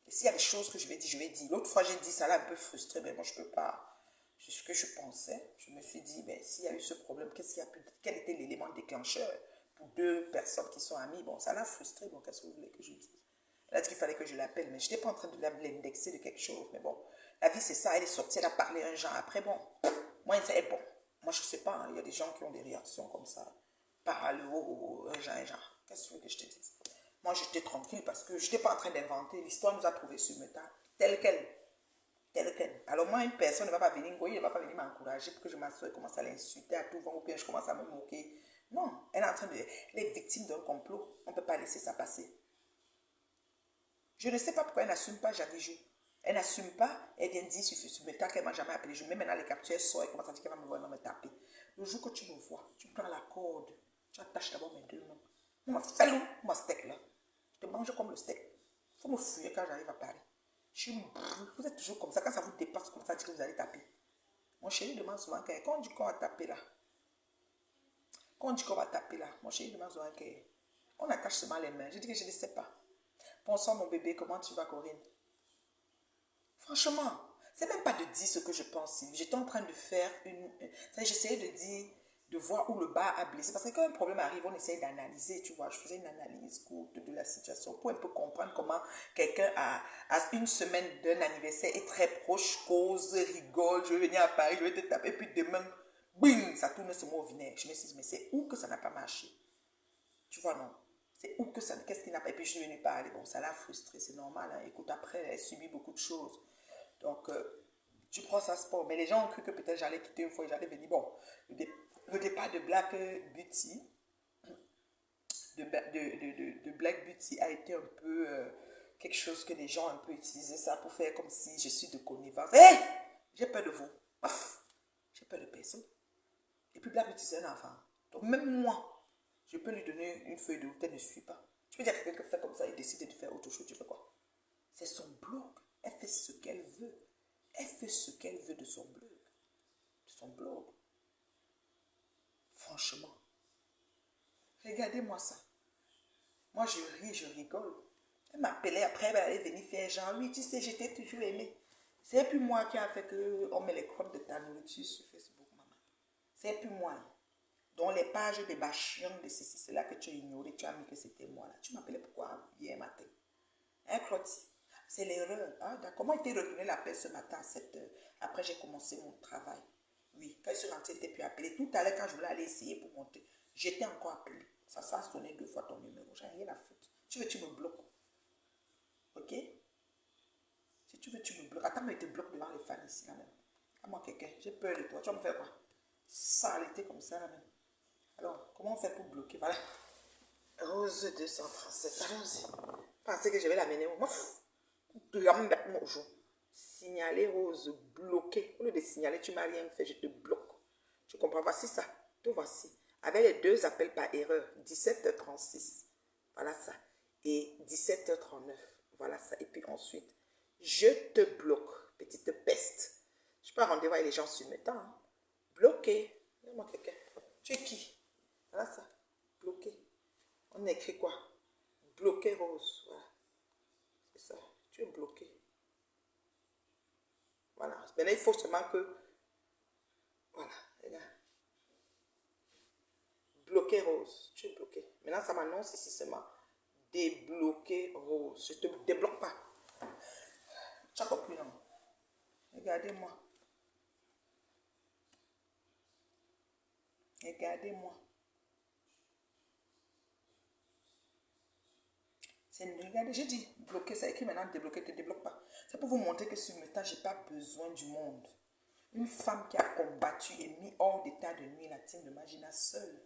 Et s'il y a des choses que je vais dire, je vais dire. L'autre fois, j'ai dit, ça l'a un peu frustré, mais moi, je ne peux pas. C'est ce que je pensais. Je me suis dit, ben, s'il y a eu ce problème, quel était l'élément déclencheur pour deux personnes qui sont amies? Bon, ça l'a frustré, donc qu'est-ce que vous voulez que je dise? Elle a dit qu'il fallait que je l'appelle, mais je n'étais pas en train de l'indexer de quelque chose. Mais bon, la vie, c'est ça. Elle est sortie, elle a parlé un genre. Après, bon, moi, c'est bon. Moi, je ne sais pas. Hein, il y a des gens qui ont des réactions comme ça. Par le haut, un genre, un genre. Qu'est-ce que tu veux que je te dise? Moi, j'étais tranquille parce que je n'étais pas en train d'inventer. L'histoire nous a trouvés sur le tas, telle qu'elle. Telle qu'elle. Alors, moi, une personne ne va pas venir, il ne va pas venir m'encourager pour que je m'assoie et commence à l'insulter à tout vent ou bien je commence à me moquer. Non, elle est en train de. Elle est victime d'un complot. On ne peut pas laisser ça passer. Je ne sais pas pourquoi elle n'assume pas Javijou. Elle n'assume pas, elle vient dire sur le tas qu'elle ne m'a jamais appelé. Je mets maintenant les captures, elle sort, elle commence à dire qu'elle va me voir, elle va me taper. Le jour que tu me vois, tu prends la corde, tu attaches d'abord mes deux mains. On m'a fait l'eau, mon steak là. Je te mange comme le steak. Il faut me fuir quand j'arrive à Paris. Vous êtes toujours comme ça, quand ça vous dépasse comme ça, dit que vous allez taper. Mon chéri demande souvent quand on dit qu'on va taper là. Quand on dit qu'on va taper là, mon chéri demande souvent on attache seulement les mains. Je dis que je ne sais pas. Bonsoir mon bébé, comment tu vas Corinne? Franchement, c'est même pas de dire ce que je pense. J'étais en train de faire j'essayais de dire, de voir où le bas a blessé. Parce que quand un problème arrive, on essaye d'analyser, tu vois. Je faisais une analyse courte de la situation pour un peu comprendre comment quelqu'un à une semaine d'un anniversaire est très proche, cause, rigole, je vais venir à Paris, je vais te taper, puis demain, bing, ça tourne ce mot au vinaigre. Je me suis dit, mais c'est où que ça n'a pas marché? Tu vois, non? C'est où que ça, qu'est-ce qui n'a pas... Et puis je suis venue parler, bon, ça l'a frustrée, c'est normal. Hein. Écoute, après, elle subit beaucoup de choses. Donc, tu prends ça sport. Mais les gens ont cru que peut-être j'allais quitter une fois et j'allais venir. Bon, le départ de Black Beauty, de Black Beauty a été un peu quelque chose que les gens ont un peu utilisé ça pour faire comme si je suis de connivence. Hé! J'ai peur de vous. J'ai peur de personne. Et puis Black Beauty, c'est un enfant. Donc, même moi, je peux lui donner une feuille de route, elle ne suit pas. Tu peux dire que quelqu'un fait comme ça et décide de faire autre chose, tu fais quoi? C'est son blog. Elle fait ce qu'elle veut. Elle fait ce qu'elle veut de son blog. De son blog. Franchement. Regardez-moi ça. Moi, je ris, je rigole. Elle m'appelait après, elle allait venir faire genre, oui, tu sais, j'étais toujours aimée. C'est plus moi qui a fait qu'on met les crottes de ta nourriture sur Facebook, maman. C'est plus moi. Dans les pages des bâchions de ceci, c'est là que tu as ignoré, tu as mis que c'était moi là. Tu m'appelais pourquoi hier matin? Hein, Clotti? C'est l'erreur. Hein? D'accord. Moi, j'ai retourné l'appel ce matin à 7 heures. Après, j'ai commencé mon travail. Oui, quand je suis rentrée, je n'étais plus appelée. Tout à l'heure, quand je voulais aller essayer pour monter, j'étais encore appelée. Ça a sonné 2 fois ton numéro. J'ai rien à foutre. Tu veux, tu me bloques. Ok? Si tu veux, tu me bloques. Attends, mais tu te bloques devant les fans ici, là même. À moi, quelqu'un. J'ai peur de toi. Tu vas me faire quoi? Saleté comme ça, là même. Alors, comment on fait pour bloquer? Voilà. Rose 237. Allons-y. Pensez que je vais l'amener où? Signaler Rose, bloqué. Au lieu de signaler, tu m'as rien fait, je te bloque. Tu comprends? Voici ça. Tout voici. Avec les 2 appels par erreur. 17h36. Voilà ça. Et 17h39. Voilà ça. Et puis ensuite, je te bloque. Petite peste. Je peux rendez-vous avec les gens sur le temps. Hein. Bloqué. Donne-moi quelqu'un. Tu es qui? Voilà ça. Bloqué. On écrit quoi? Bloqué Rose. Voilà. C'est ça. Tu es bloqué. Voilà. Maintenant, il faut seulement que... Voilà. Regarde. Bloqué Rose. Tu es bloqué. Maintenant, ça m'annonce ici seulement. Débloquer Rose. Je ne te débloque pas. Tu as compris, non? Regardez-moi. Regardez-moi. Regardez, j'ai dit bloquer, ça écrit maintenant débloquer, ne te débloque pas. C'est pour vous montrer que sur le temps, je n'ai pas besoin du monde. Une femme qui a combattu et mis hors d'état de nuit la team de Magina seule.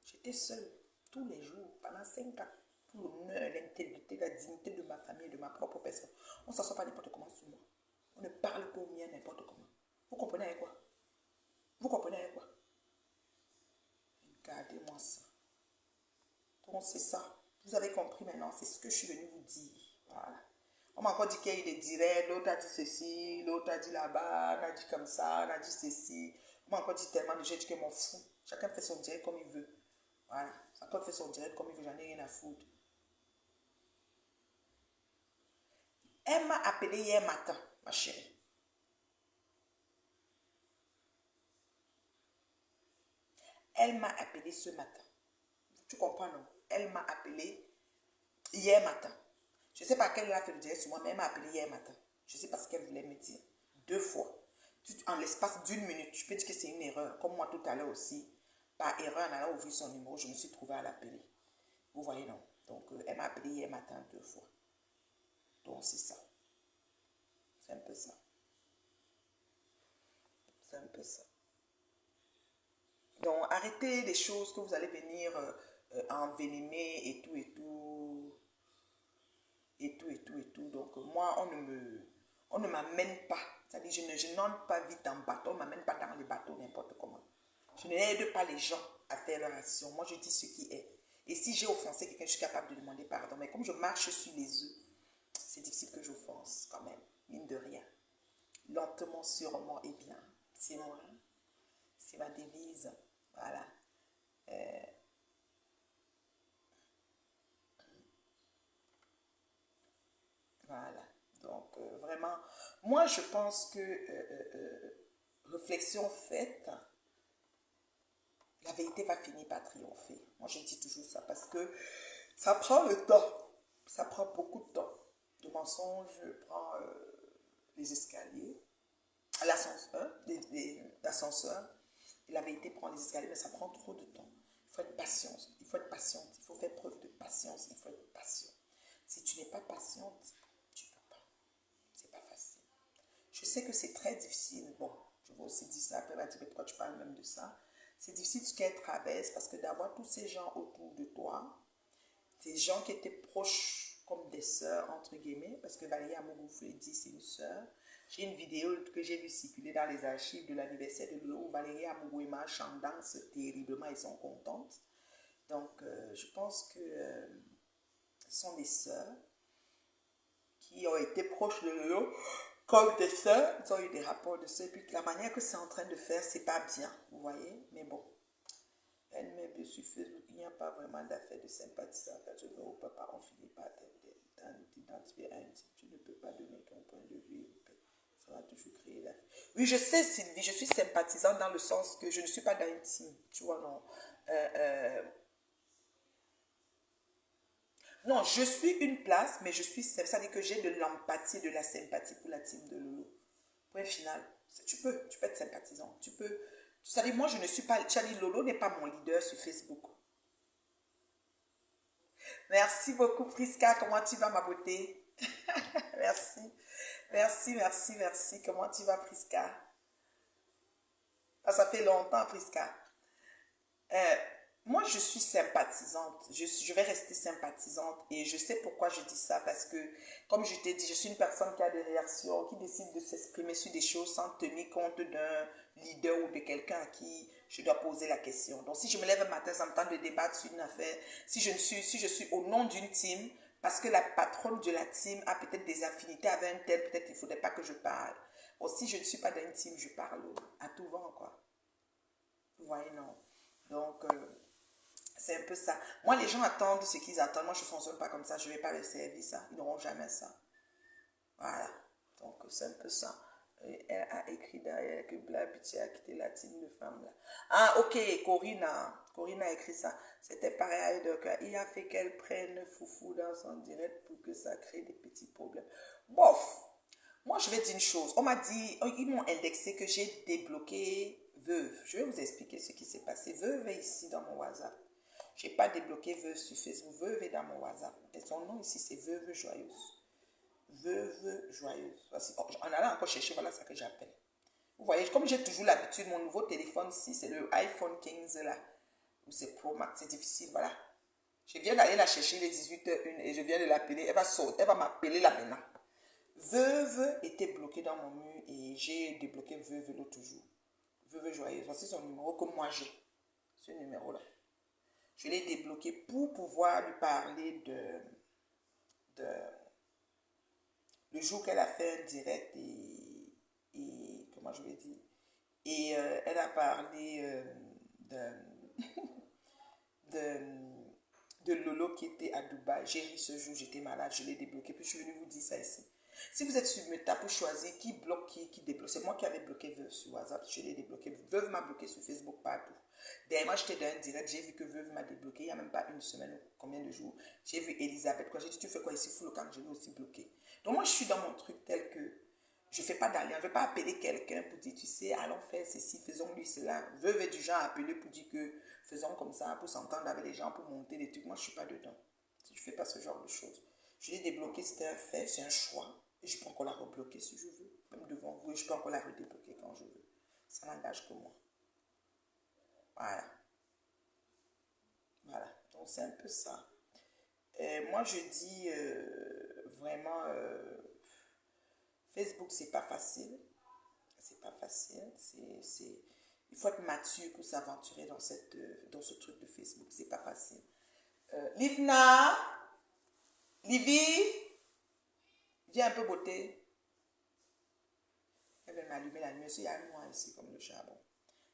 J'étais seule tous les jours, pendant 5 ans, pour l'honneur, l'intégrité, la dignité de ma famille, de ma propre personne. On ne s'assoit pas n'importe comment sur moi. On ne parle pas au mien n'importe comment. Vous comprenez avec quoi? Vous comprenez avec quoi? Regardez-moi ça. Donc c'est ça. Vous avez compris maintenant, c'est ce que je suis venue vous dire. Voilà. On m'a encore dit qu'il y a eu des directs, l'autre a dit ceci, l'autre a dit là-bas, on a dit comme ça, on a dit ceci. On m'a encore dit tellement de choses que je m'en fous. Chacun fait son direct comme il veut. Voilà. Chacun fait son direct comme il veut, j'en ai rien à foutre. Elle m'a appelé hier matin, ma chérie. Elle m'a appelé ce matin. Tu comprends, non? Elle m'a appelé hier matin. Je ne sais pas à quelle heure elle a fait le direct sur moi, mais elle m'a appelé hier matin. Je ne sais pas ce qu'elle voulait me dire. 2 fois. En l'espace d'une minute, je peux dire que c'est une erreur. Comme moi tout à l'heure aussi, par erreur, en allant ouvrir son numéro, je me suis trouvée à l'appeler. Vous voyez, non? Donc, elle m'a appelé hier matin 2 fois. Donc, c'est ça. C'est un peu ça. C'est un peu ça. Donc, arrêtez les choses que vous allez venir envenimer et tout, et tout. Et tout, et tout, et tout. Donc, moi, on ne m'amène pas. C'est-à-dire, je n'entre pas vite en bateau. On ne m'amène pas dans les bateaux n'importe comment. Je n'aide pas les gens à faire leur action. Moi, je dis ce qui est. Et si j'ai offensé quelqu'un, je suis capable de demander pardon. Mais comme je marche sur les œufs, c'est difficile que j'offense quand même. Mine de rien. Lentement, sûrement et bien. C'est moi. C'est ma devise. Voilà. Voilà. Donc, vraiment, moi, je pense que réflexion faite, la vérité va finir par triompher. Moi, je dis toujours ça parce que ça prend le temps. Ça prend beaucoup de temps. Le mensonge prend les escaliers, l'ascenseur, et la vérité prend les escaliers, mais ça prend trop de temps. Il faut être patience, il faut être patiente, il faut faire preuve de patience, il faut être patient. Si tu n'es pas patiente, tu ne peux pas. C'est pas facile. Je sais que c'est très difficile. Bon, je vais aussi dire ça. Après, elle va dire pourquoi tu parles même de ça. C'est difficile ce qu'elle traverse parce que d'avoir tous ces gens autour de toi, ces gens qui étaient proches comme des sœurs, entre guillemets, parce que Valérie Amougou dit c'est une sœur. J'ai une vidéo que j'ai vue circuler dans les archives de l'anniversaire de Lolo où Valérie Amougou et Marche en danse terriblement, ils sont contentes. Donc, je pense que ce sont des sœurs qui ont été proches de Lolo comme des sœurs. Ils ont eu des rapports de sœurs. Et puis, la manière que c'est en train de faire, c'est pas bien, vous voyez. Mais bon, elle met dessus Facebook, il n'y a pas vraiment d'affaire de sympathie. Je ne peux pas, on finit par t'identifier à un type. Tu ne peux pas donner ton point de vue. Ça va toujours créer la... Oui, je sais, Sylvie, je suis sympathisante dans le sens que je ne suis pas dans une team. Tu vois, non. Non, je suis une place, mais je suis... Ça veut dire que j'ai de l'empathie, de la sympathie pour la team de Lolo. Point final. Tu peux être sympathisant. Tu peux... Ça veut dire, moi, je ne suis pas... Charlie Lolo n'est pas mon leader sur Facebook. Merci beaucoup, Prisca. Comment tu vas, ma beauté? Merci. Merci, merci, merci. Comment tu vas, Prisca? Ah, ça fait longtemps, Prisca. Moi, je suis sympathisante. Je vais rester sympathisante. Et je sais pourquoi je dis ça. Parce que, comme je t'ai dit, je suis une personne qui a des réactions, qui décide de s'exprimer sur des choses sans tenir compte d'un leader ou de quelqu'un à qui je dois poser la question. Donc, si je me lève un matin, ça me tente de débattre sur une affaire, si je suis au nom d'une team, parce que la patronne de la team a peut-être des affinités avec un tel, peut-être il ne faudrait pas que je parle. Ou si je ne suis pas dans une team, je parle à tout vent, quoi. Vous voyez, non. Donc, c'est un peu ça. Moi, les gens attendent ce qu'ils attendent. Moi, je ne fonctionne pas comme ça. Je ne vais pas les servir ça. Ils n'auront jamais ça. Voilà. Donc, c'est un peu ça. Et elle a écrit derrière que Blabitier a quitté la team de femmes là. Ah, ok, Corinne a écrit ça. C'était pareil. Donc, il a fait qu'elle prenne Foufou dans son direct pour que ça crée des petits problèmes. Bof. Moi, je vais dire une chose. On m'a dit, ils m'ont indexé que j'ai débloqué Veuve. Je vais vous expliquer ce qui s'est passé. Veuve est ici dans mon WhatsApp. Je n'ai pas débloqué Veuve sur Facebook. Veuve est dans mon WhatsApp. Et son nom ici, c'est Veuve Joyeuse. Veuve Joyeuse. En allant encore chercher, voilà ça que j'appelle. Vous voyez, comme j'ai toujours l'habitude, mon nouveau téléphone ici, c'est le iPhone 15 là. Ou c'est Pro Max, c'est difficile, voilà. Je viens d'aller la chercher les 18h01 et je viens de l'appeler. Elle va sauter, elle va m'appeler là maintenant. Veuve était bloquée dans mon mur et j'ai débloqué Veuve l'autre jour. Veuve Joyeuse. Voici son numéro que moi j'ai. Ce numéro-là. Je l'ai débloqué pour pouvoir lui parler le jour qu'elle a fait un direct et comment je vais dire. Et elle a parlé de Lolo qui était à Dubaï. J'ai ri ce jour, j'étais malade, je l'ai débloqué. Puis je suis venue vous dire ça ici. Si vous êtes sur Meta pour choisir qui bloque, qui débloque, c'est moi qui avais bloqué Veuve sur WhatsApp, je l'ai débloqué. Veuve m'a bloqué sur Facebook partout. Dernièrement, j'étais dans un direct, j'ai vu que Veuve m'a débloqué il n'y a même pas une semaine ou combien de jours. J'ai vu Elisabeth, quand j'ai dit tu fais quoi ici, fou le camp, je l'ai aussi bloqué. Donc moi, je suis dans mon truc tel que je ne fais pas d'alliance, je ne vais pas appeler quelqu'un pour dire, tu sais, allons faire ceci, faisons-lui cela. Veuve est du genre à appeler pour dire que faisons comme ça, pour s'entendre avec les gens, pour monter des trucs. Moi, je ne suis pas dedans. Je ne fais pas ce genre de choses. Je l'ai débloqué, c'était un fait, c'est un choix. Et je peux encore la rebloquer si je veux. Même devant vous, et je peux encore la redébloquer quand je veux. Ça n'engage que moi. Voilà. Voilà. Donc, c'est un peu ça. Moi, je dis vraiment, Facebook, c'est pas facile. C'est pas facile. Il faut être mature pour s'aventurer dans ce truc de Facebook. C'est pas facile. Livna, Livy, viens un peu beauté. Elle va m'allumer la nuit. Il y a un mois ici comme le charbon.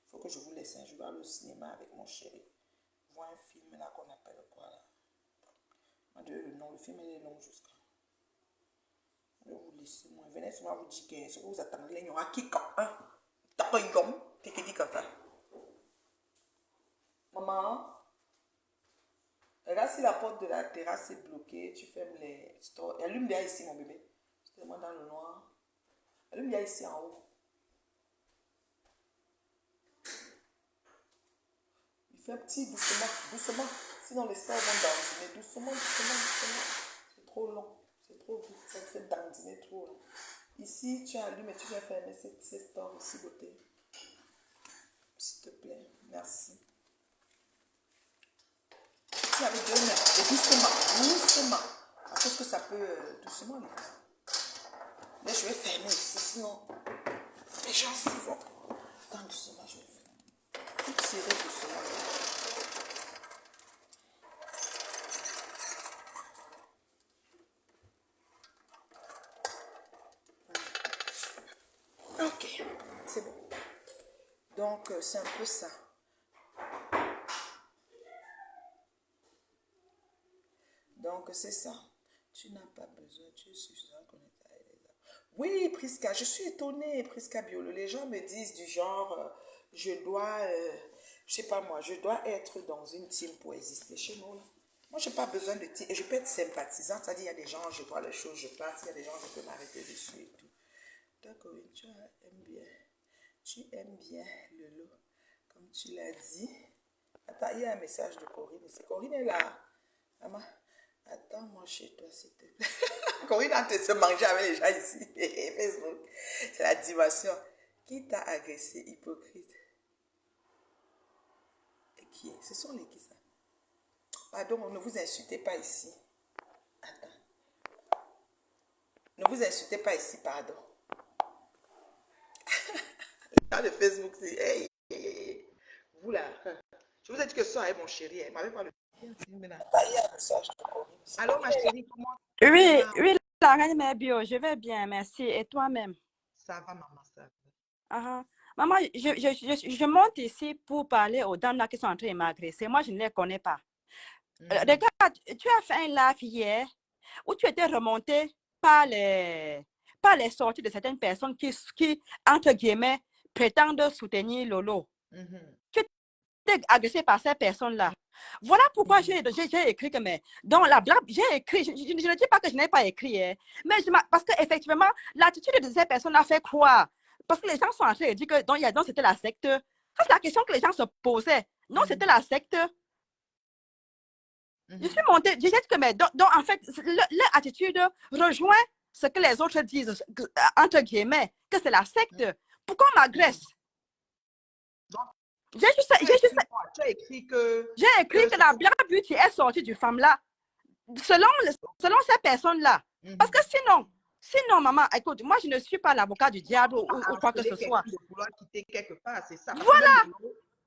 Il faut que je vous laisse. Je vais aller au cinéma avec mon chéri. Voir un film là qu'on appelle quoi là. Le nom, le film est long jusqu'à. Je vais vous laisser. Moi, venez souvent vous dire que ce que vous attendez, il y aura qui quand un. T'as pas eu comme. T'es qui dit comme ça. Maman, regarde si la porte de la terrasse est bloquée. Tu fermes les stores. Allume bien ici, mon bébé. Je te demande dans le noir. Allume bien ici en haut. Il fait petit, doucement, doucement. Sinon, les stores vont dandiner. Doucement, doucement, doucement. C'est trop long. C'est trop vite. Ça fait dandiner trop long. Ici, tu allumes et tu viens fermer ces stores ici, beauté. S'il te plaît. Merci. Tu avais deux mains. Et doucement, doucement. Parce que ça peut doucement. Là, je vais fermer ici, sinon les gens s'y vont. Attends, doucement, je vais faire. Tout tirer doucement. Ok, c'est bon. Donc, c'est un peu ça. Donc, c'est ça. Tu n'as pas besoin, tu es suffisamment connecté avec les autres. Oui, Prisca, je suis étonnée, Prisca Biolo. Les gens me disent du genre, je dois, je sais pas moi, je dois être dans une team pour exister chez nous. Là. Moi, je n'ai pas besoin de team. Et je peux être sympathisante, c'est-à-dire, il y a des gens, je vois les choses, je passe, il y a des gens, je peux m'arrêter dessus et tout. D'accord, tu aimes bien le lot, comme tu l'as dit. Attends, il y a un message de Corinne ici. Corinne est là. Maman, attends-moi chez toi, s'il te plaît. Corinne a se manger avec les gens ici. Facebook. C'est la dimension. Qui t'a agressé, hypocrite? Et qui est? Ce sont les qui ça? Pardon, ne vous insultez pas ici. Attends. Ne vous insultez pas ici, pardon. Dans le Facebook, c'est hey, hey, hey. Vous là. Je vous ai dit que ce soir avec mon chéri, elle m'avait pas le. Allô, ma chérie, comment tu Oui, vas? oui, la reine mère bio, je vais bien, merci. Et toi-même? Ça va, maman, ça va. Ah, maman, je monte ici pour parler aux dames là qui sont en train de m'agresser. Moi, je ne les connais pas. Regarde, tu as fait un live hier où tu étais remonté par les sorties de certaines personnes qui entre guillemets, prétendent soutenir Lolo. Tu étais agressé par ces personnes-là. Voilà pourquoi j'ai écrit que, mais dans la blague, j'ai écrit, je ne dis pas que je n'ai pas écrit, hein, mais parce qu'effectivement, l'attitude de ces personnes a fait croire. Parce que les gens sont en train de dire que donc c'était la secte. C'est la question que les gens se posaient. Non, c'était la secte. Je suis montée, je sais que, mais donc en fait, leur attitude rejoint ce que les autres disent, entre guillemets, que c'est la secte. Pourquoi on m'agresse? J'ai écrit que la Black Beauty est sortie du femme-là, selon ces personnes-là. Parce que sinon, maman, écoute, moi, je ne suis pas l'avocat du diable ou quoi que ce soit. Voilà.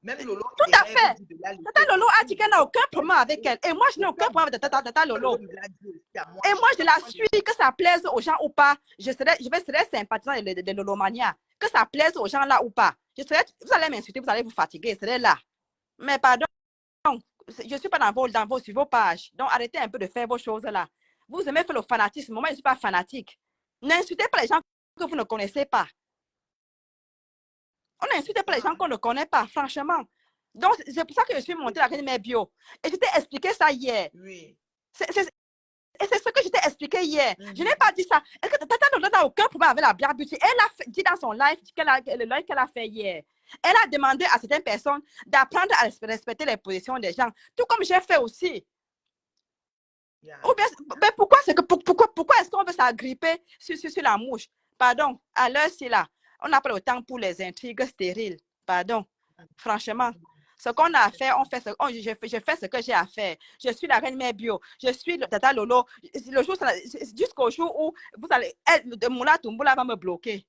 Même Lolo, tout à fait. Tata Lolo a dit qu'elle n'a aucun problème avec elle. Et moi, je n'ai aucun problème avec Tata Lolo. Et moi, je la suis, que ça plaise aux gens ou pas. Je serai sympathisant de Lolo Mania. Que ça plaise aux gens là ou pas. Vous allez m'insulter, vous allez vous fatiguer, je serai là. Mais pardon, je ne suis pas sur vos pages. Donc, arrêtez un peu de faire vos choses là. Vous aimez faire le fanatisme. Moi, je ne suis pas fanatique. N'insultez pas les gens que vous ne connaissez pas. On n'insulte pas les gens qu'on ne connaît pas, franchement. Donc, c'est pour ça que je suis montée à mes bio. Et je t'ai expliqué ça hier. Oui. Et c'est ce que je t'ai expliqué hier. Je n'ai pas dit ça. Est-ce que Tata Lola n'a aucun problème avec la Black Beauty? Elle a dit dans son live, le live qu'elle a fait hier. Elle a demandé à certaines personnes d'apprendre à respecter les positions des gens, tout comme j'ai fait aussi. Yeah. Ou bien, mais pourquoi est-ce qu'on veut s'agripper sur la mouche? Pardon, à l'heure ci là, on n'a pas le temps pour les intrigues stériles. Pardon, franchement. Ce qu'on a à faire, je fais ce que j'ai à faire. Je suis la reine mère bio. Je suis le Tata Lolo. Jusqu'au jour où Moula Toumbula va me bloquer.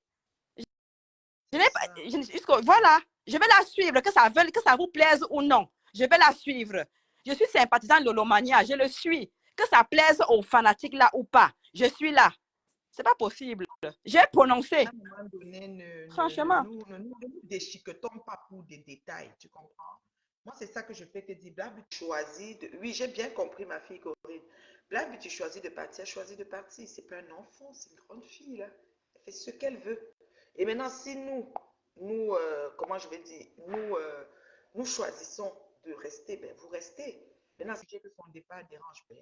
Voilà, je vais la suivre, que ça vous plaise ou non. Je vais la suivre. Je suis sympathisant de Lolomania, je le suis. Que ça plaise aux fanatiques là ou pas, je suis là. C'est pas possible. J'ai prononcé. À un moment donné, Franchement. ne nous déchiquetons pas pour des détails, tu comprends? Moi, c'est ça que je fais te dire. Black Beauty choisit de... Oui, j'ai bien compris, ma fille Corinne. Black Beauty choisit de partir, elle choisit de partir. C'est pas un enfant, c'est une grande fille, là. Elle fait ce qu'elle veut. Et maintenant, si comment je vais dire, nous choisissons de rester, ben, vous restez. Maintenant, si que son départ dérange, ben,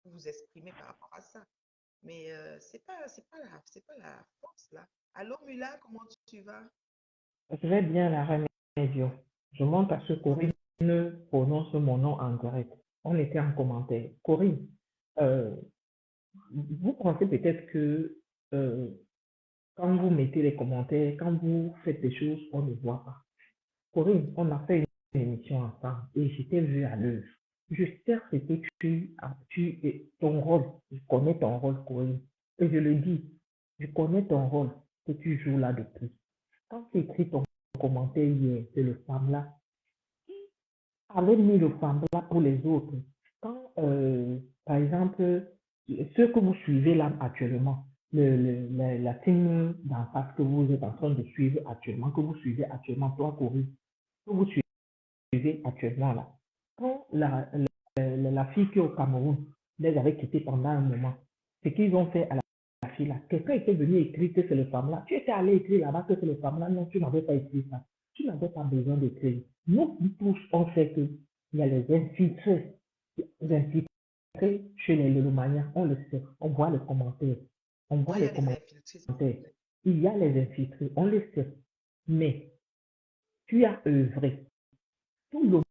vous vous exprimez par rapport à ça. Mais c'est pas la force, là. Allô, Mula, comment tu vas? Je vais bien la remédio. Je monte à ce Corinne prononce mon nom en direct. On était en commentaire. Corinne, vous pensez peut-être que quand vous mettez les commentaires, quand vous faites des choses, on ne voit pas. Corinne, on a fait une émission ensemble et je t'ai vu à l'œuvre. Je sais ce que ton rôle. Je connais ton rôle, Corinne. Et je le dis, je connais ton rôle que tu joues là depuis. Quand tu écris ton commentaire hier de le femme là, qui avait mis le femme là pour les autres? Quand, par exemple, ceux que vous suivez là actuellement, la team d'en face que vous êtes en train de suivre actuellement, que vous suivez actuellement, toi, Corinne, que vous suivez actuellement là, quand la fille qui est au Cameroun les avait quittés pendant un moment, ce qu'ils ont fait à la fille là, quelqu'un était venu écrire que c'est le femme là, tu étais allé écrire là-bas que c'est le femme là, non, tu n'avais pas écrit ça, tu n'avais pas besoin d'écrire. Nous tous, on sait qu'il y a les infiltrés chez les Lelomaniens, on le sait, on voit les commentaires, on voit Il y les a les commentaires, infiltrés. il y a les infiltrés, on le sait, mais tu as œuvré. Tout le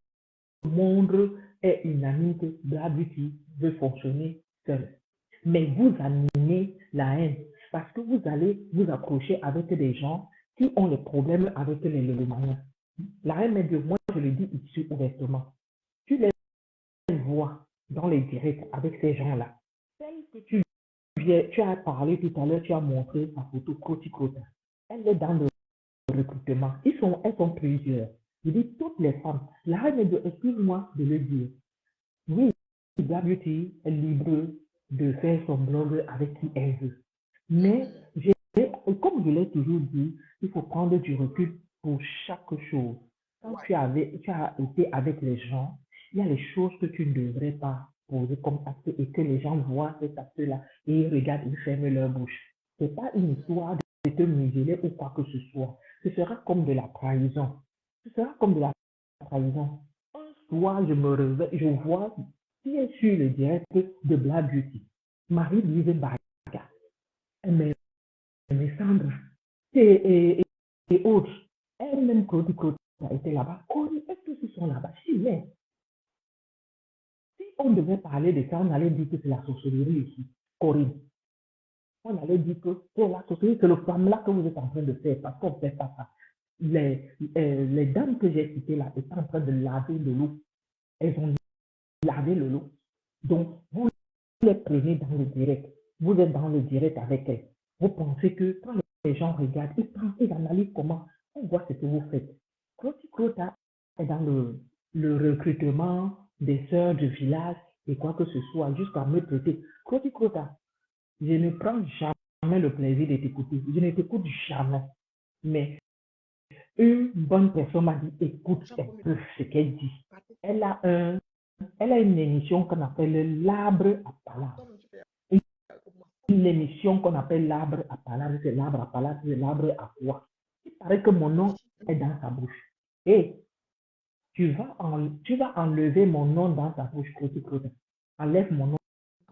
monde est unanime que Black Beauty veut fonctionner seul. Mais vous animez la haine parce que vous allez vous accrocher avec des gens qui ont des problèmes avec les Lelomaniens. La haine est de moi, je le dis ici ouvertement. Tu les vois dans les directs avec ces gens-là. Celle que tu as parlé tout à l'heure, tu as montré sa photo Crota. Elle est dans le recrutement. Elles sont plusieurs. Je dis toutes les femmes. La reine de, excuse-moi de le dire. Oui, Black Beauty est libre de faire son blog avec qui elle veut. Mais comme je l'ai toujours dit, il faut prendre du recul pour chaque chose. Quand tu as été avec les gens, il y a les choses que tu ne devrais pas poser comme acte et que les gens voient cet acte-là et ils regardent, ils ferment leur bouche. Ce n'est pas une histoire de te museler ou quoi que ce soit. Ce sera comme de la trahison. Ce sera comme de la trahison. Un soir, je me réveille, je vois qui est sur le direct de Black Beauty. Marie-Louise Baga, Sandra et autres. Elle-même, Claudie a été là-bas. Corinne, est-ce que ce sont là-bas? Si, mais si on devait parler de ça, on allait dire que c'est la sorcellerie ici. Corinne, on allait dire que c'est la sorcellerie, c'est le femme-là que vous êtes en train de faire, parce qu'on ne fait pas ça. Les dames que j'ai citées là étaient en train de laver de l'eau. Elles ont lavé le l'eau. Donc, vous les prenez dans le direct. Vous êtes dans le direct avec elles. Vous pensez que quand les gens regardent, ils pensent, ils analysent comment on voit ce que vous faites. Crota est dans le recrutement des sœurs de village et quoi que ce soit, jusqu'à me traiter. Crota, je ne prends jamais le plaisir de t'écouter. Je ne t'écoute jamais. Mais une bonne personne m'a dit, écoute un peu ce qu'elle dit. Elle a une émission qu'on appelle l'arbre à palabre. Une une émission qu'on appelle l'arbre à palabre, c'est l'arbre à palabre, c'est l'arbre à quoi. Il paraît que mon nom est dans sa bouche. Et tu vas enlever mon nom dans ta bouche, Crotte. Enlève mon nom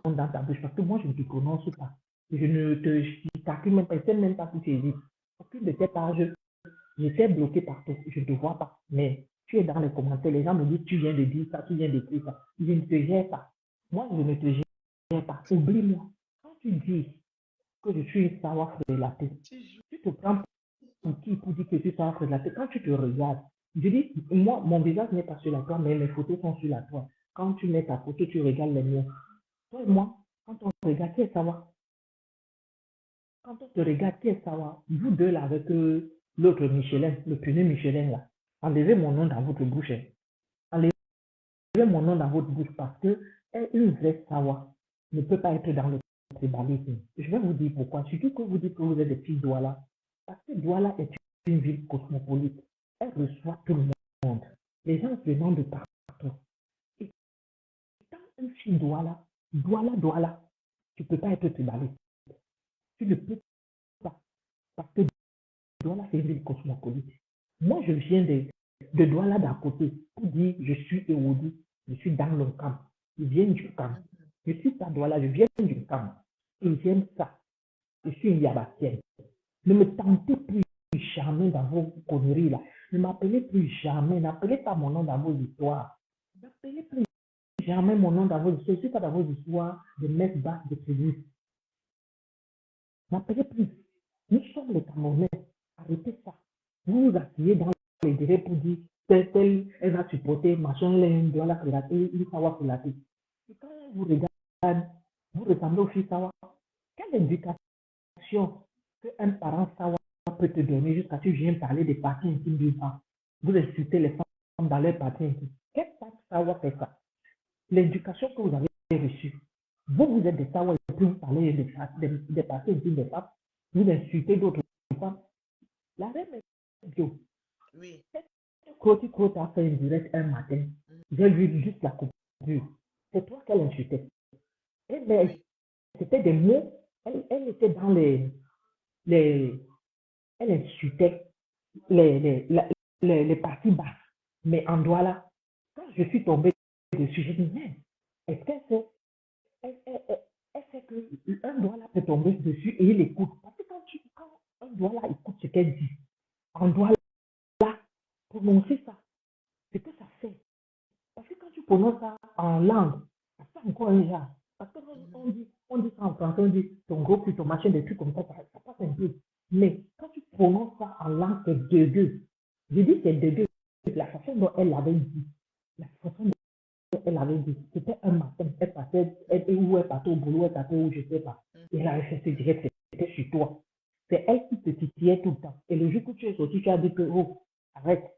dans ta bouche parce que moi, je ne te prononce pas. Je ne te calcule même pas, je ne sais même pas si tu existes. Aucune de tes pages, j'étais bloqué partout, je ne te vois pas. Mais tu es dans les commentaires, les gens me disent, tu viens de dire ça, tu viens d'écrire ça. Je ne te gère pas. Moi, je ne te gère pas. Oublie-moi. Quand tu dis que je suis une savoir relatée, tu te prends pour qui pour dire que tu savoir relatée. Quand tu te regardes, je dis, moi, mon visage n'est pas sur la toile, mais mes photos sont sur la toile. Quand tu mets ta photo, tu regardes les miens. Toi et moi, quand on regarde, qui est savoir? Quand on te regarde, qui est savoir? Vous deux là, avec l'autre Michelin, le pneu Michelin là. Enlevez mon nom dans votre bouche. Hein. Enlevez mon nom dans votre bouche parce que une vraie savoir ne peut pas être dans le tribalisme. Je vais vous dire pourquoi. Surtout que vous dites que vous êtes des petits Douala. Parce que Douala est une ville cosmopolite. Elle reçoit tout le monde. Les gens venant de partout. Et quand une fille Douala, tu ne peux pas être tribaliste. Tu ne peux pas. Parce que Douala, c'est une ville cosmopolite. Moi, je viens de Douala d'à côté pour dire je suis Ewoudi, je suis dans le camp. Je viens du camp. Je suis pas Douala, je viens du camp. Et j'aime ça. Je suis une Yabatienne. Ne me tentez plus jamais dans vos conneries là. Ne m'appelez plus jamais. N'appelez pas mon nom dans vos histoires. N'appelez plus jamais mon nom dans vos histoires. Je ne suis pas dans vos histoires de mettre bas de préjudice. N'appelez plus. Nous sommes les Camerounais. Arrêtez ça. Vous vous asseyez dans les délais pour dire tel, elle va supporter, machin, elle doit la relater, il savoir relater. Et quand vous regardez, vous ressemblez au fils savoir. Quelle éducation qu'un parent savoir peut te donner jusqu'à ce que tu viennes parler des parties intimes d'une femme. Vous insultez les femmes dans leurs parties intimes. Quel savoir fait ça? L'éducation que vous avez reçue. Vous êtes des savoirs et puis vous parlez des parties intimes des femmes. Vous insultez d'autres femmes. La reine est bio. Oui. Crotte a fait une direct un matin. J'ai vu juste la coupure. C'est toi qu'elle insultait. Mais c'était des mots. Elle était dans elle insultait les parties basses. Mais en Douala, quand je suis tombée dessus, j'ai dit, mais est-ce qu'elle sait, elle sait qu'un Douala peut tomber dessus et il écoute. Parce que quand un Douala écoute ce qu'elle dit, en Douala, prononcer ça, c'est que ça fait. Parce que quand tu prononces ça en langue, ça fait encore un genre. Parce que on dit ça en français, on dit ton gros cul, ton machin, des trucs comme ça passe un peu. Mais quand tu prononces ça en langue, c'est deux. Je dis c'est deux. La façon dont elle l'avait dit, c'était un matin, elle passait, ou elle partait au boulot, elle partait où je sais pas. Et elle avait fait ce direct, c'était sur toi. C'est elle qui te titillait tout le temps. Et le jour où tu es sorti, tu as dit que, oh, arrête.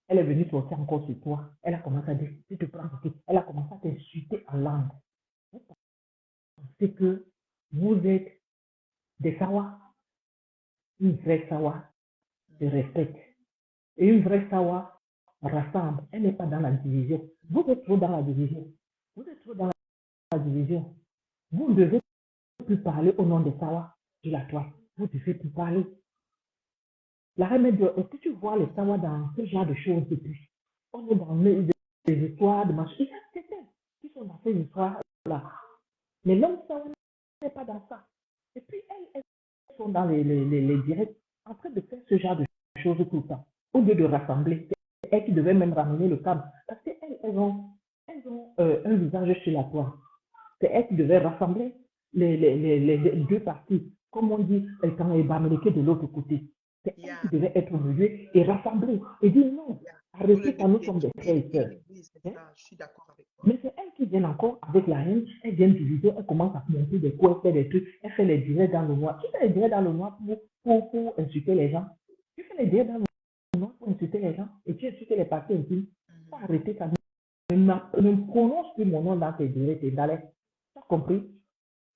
Elle est venue sortir encore sur toi. Elle a commencé à dire, tu te prends pour qui? Elle a commencé à t'insulter en langue. Vous pensez que vous êtes des sawa, une vraie sawa se respecte. Et une vraie sawa rassemble. Elle n'est pas dans la division. Vous êtes trop dans la division. Vous êtes trop dans la division. Vous ne devez plus parler au nom des sawa sur la toile. Vous devez plus parler. La remède, est-ce que tu vois les sawa dans ce genre de choses depuis? On est dans des histoires de machin. Il y a certains qui sont dans ces histoires-là. Mais l'homme sawa n'est pas dans ça. Et puis, elles sont dans les directs en train de faire ce genre de choses tout le temps. Au lieu de rassembler, c'est elles qui devaient même ramener le câble. Parce qu'elles ont un visage sur la toile. C'est elles qui devaient rassembler les deux parties. Comme on dit, quand les Bamileke de l'autre côté. C'est elles qui devaient être au milieu et rassembler. Et dire non, arrêtez ça, nous sommes des frères et sœurs. Je suis d'accord avec toi. Mais c'est elles qui viennent encore avec la haine, elles viennent diviser, elles commencent à monter des coups, elles font des trucs, elles font les directs dans le noir. Tu fais les directs dans le noir pour insulter les gens. Tu fais les directs dans le noir pour insulter les gens et tu insultes les parties intimes. Il faut arrêter ça. Ne prononce plus mon nom dans tes directs et dans les. Tu as compris?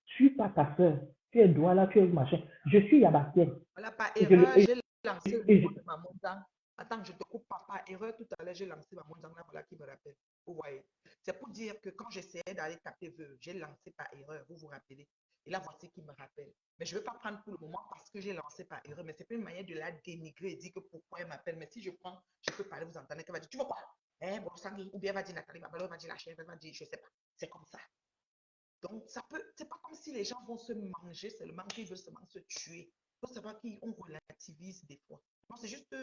Je suis pas ta soeur. Tu es Douala, tu es machin. Je suis Yabatienne. Voilà, par erreur, j'ai lancé le nom de ma montagne. Attends, je te coupe pas. Par erreur, tout à l'heure, j'ai lancé ma montagne là, voilà qui me rappelle. Vous voyez. C'est pour dire que quand j'essayais d'aller taper vœux, j'ai lancé par erreur, vous vous rappelez. Et là, voici qui me rappelle. Mais je ne veux pas prendre pour le moment parce que j'ai lancé par erreur. Mais c'est pas une manière de la dénigrer et dire que pourquoi elle m'appelle. Mais si je prends, je peux parler, vous entendez qu'elle va dire, tu vois quoi? Bon, Sangui, ou bien elle va dire Nathalie, elle va dire la chèvre, elle va dire, je ne sais pas. C'est comme ça. Donc, ça peut, c'est pas comme si les gens vont se manger seulement, qu'ils veulent seulement se tuer. Il faut savoir qu'on relativise des fois. Non, c'est juste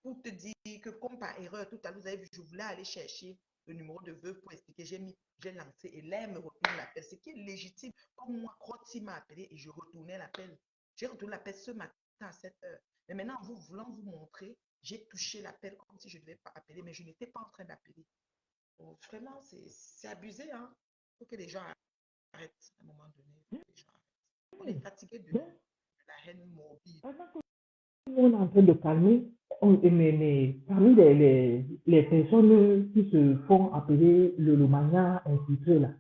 pour te dire que, comme par erreur, tout à l'heure, vous avez vu, je voulais aller chercher le numéro de veuve pour expliquer. J'ai lancé et là, elle me retourne l'appel. Ce qui est légitime. Comme moi, Crotty m'a appelé et je retournais l'appel. J'ai retourné l'appel ce matin à 7 heures. Mais maintenant, en vous voulant vous montrer, j'ai touché l'appel comme si je ne devais pas appeler, mais je n'étais pas en train d'appeler. Donc, vraiment, c'est abusé, hein. Il faut que les gens arrêtent à un moment donné. Il faut que les gens arrêtent. On est fatigué de Donc, la haine morbide. pendant que on est en train de calmer, mais parmi les personnes qui se font appeler le mania infiltré là,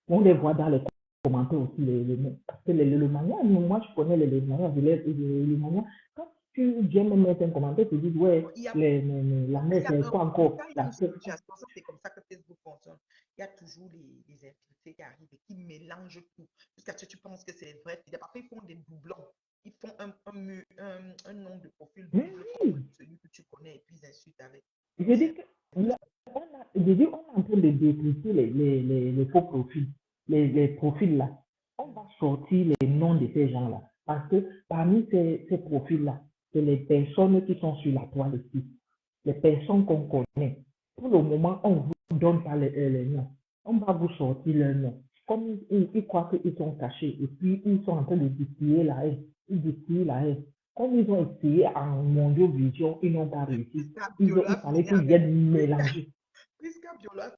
on les voit dans les commentaires aussi, parce que le mania, moi je connais les manias, le mania, quand tu viens me mettre un commentaire, tu dis, ouais, Il y a, la mère, c'est quoi encore? quand il y a une situation, ça c'est comme ça que Facebook fonctionne. Il y a toujours les infiltrés qui arrivent et qui mélangent tout. Jusqu'à ce que tu penses que c'est vrai. Parfois, ils font des doublons. Ils font un nom de profil double comme celui que tu connais et puis ils insultent avec. Je dis que je dis, on est en train de décrypter les faux profils, les profils là. On va sortir les noms de ces gens-là. Parce que parmi ces profils-là, c'est les personnes qui sont sur la toile ici, les personnes qu'on connaît. Pour le moment, on ne vous donne pas les noms. On va vous sortir leurs noms. Comme ils croient qu'ils sont cachés et puis ils sont en train de distiller la haine. Ils distillent la haine. Comme ils ont essayé en Mondiovision, ils n'ont pas réussi. Il fallait qu'ils viennent mélanger. Prisca Biola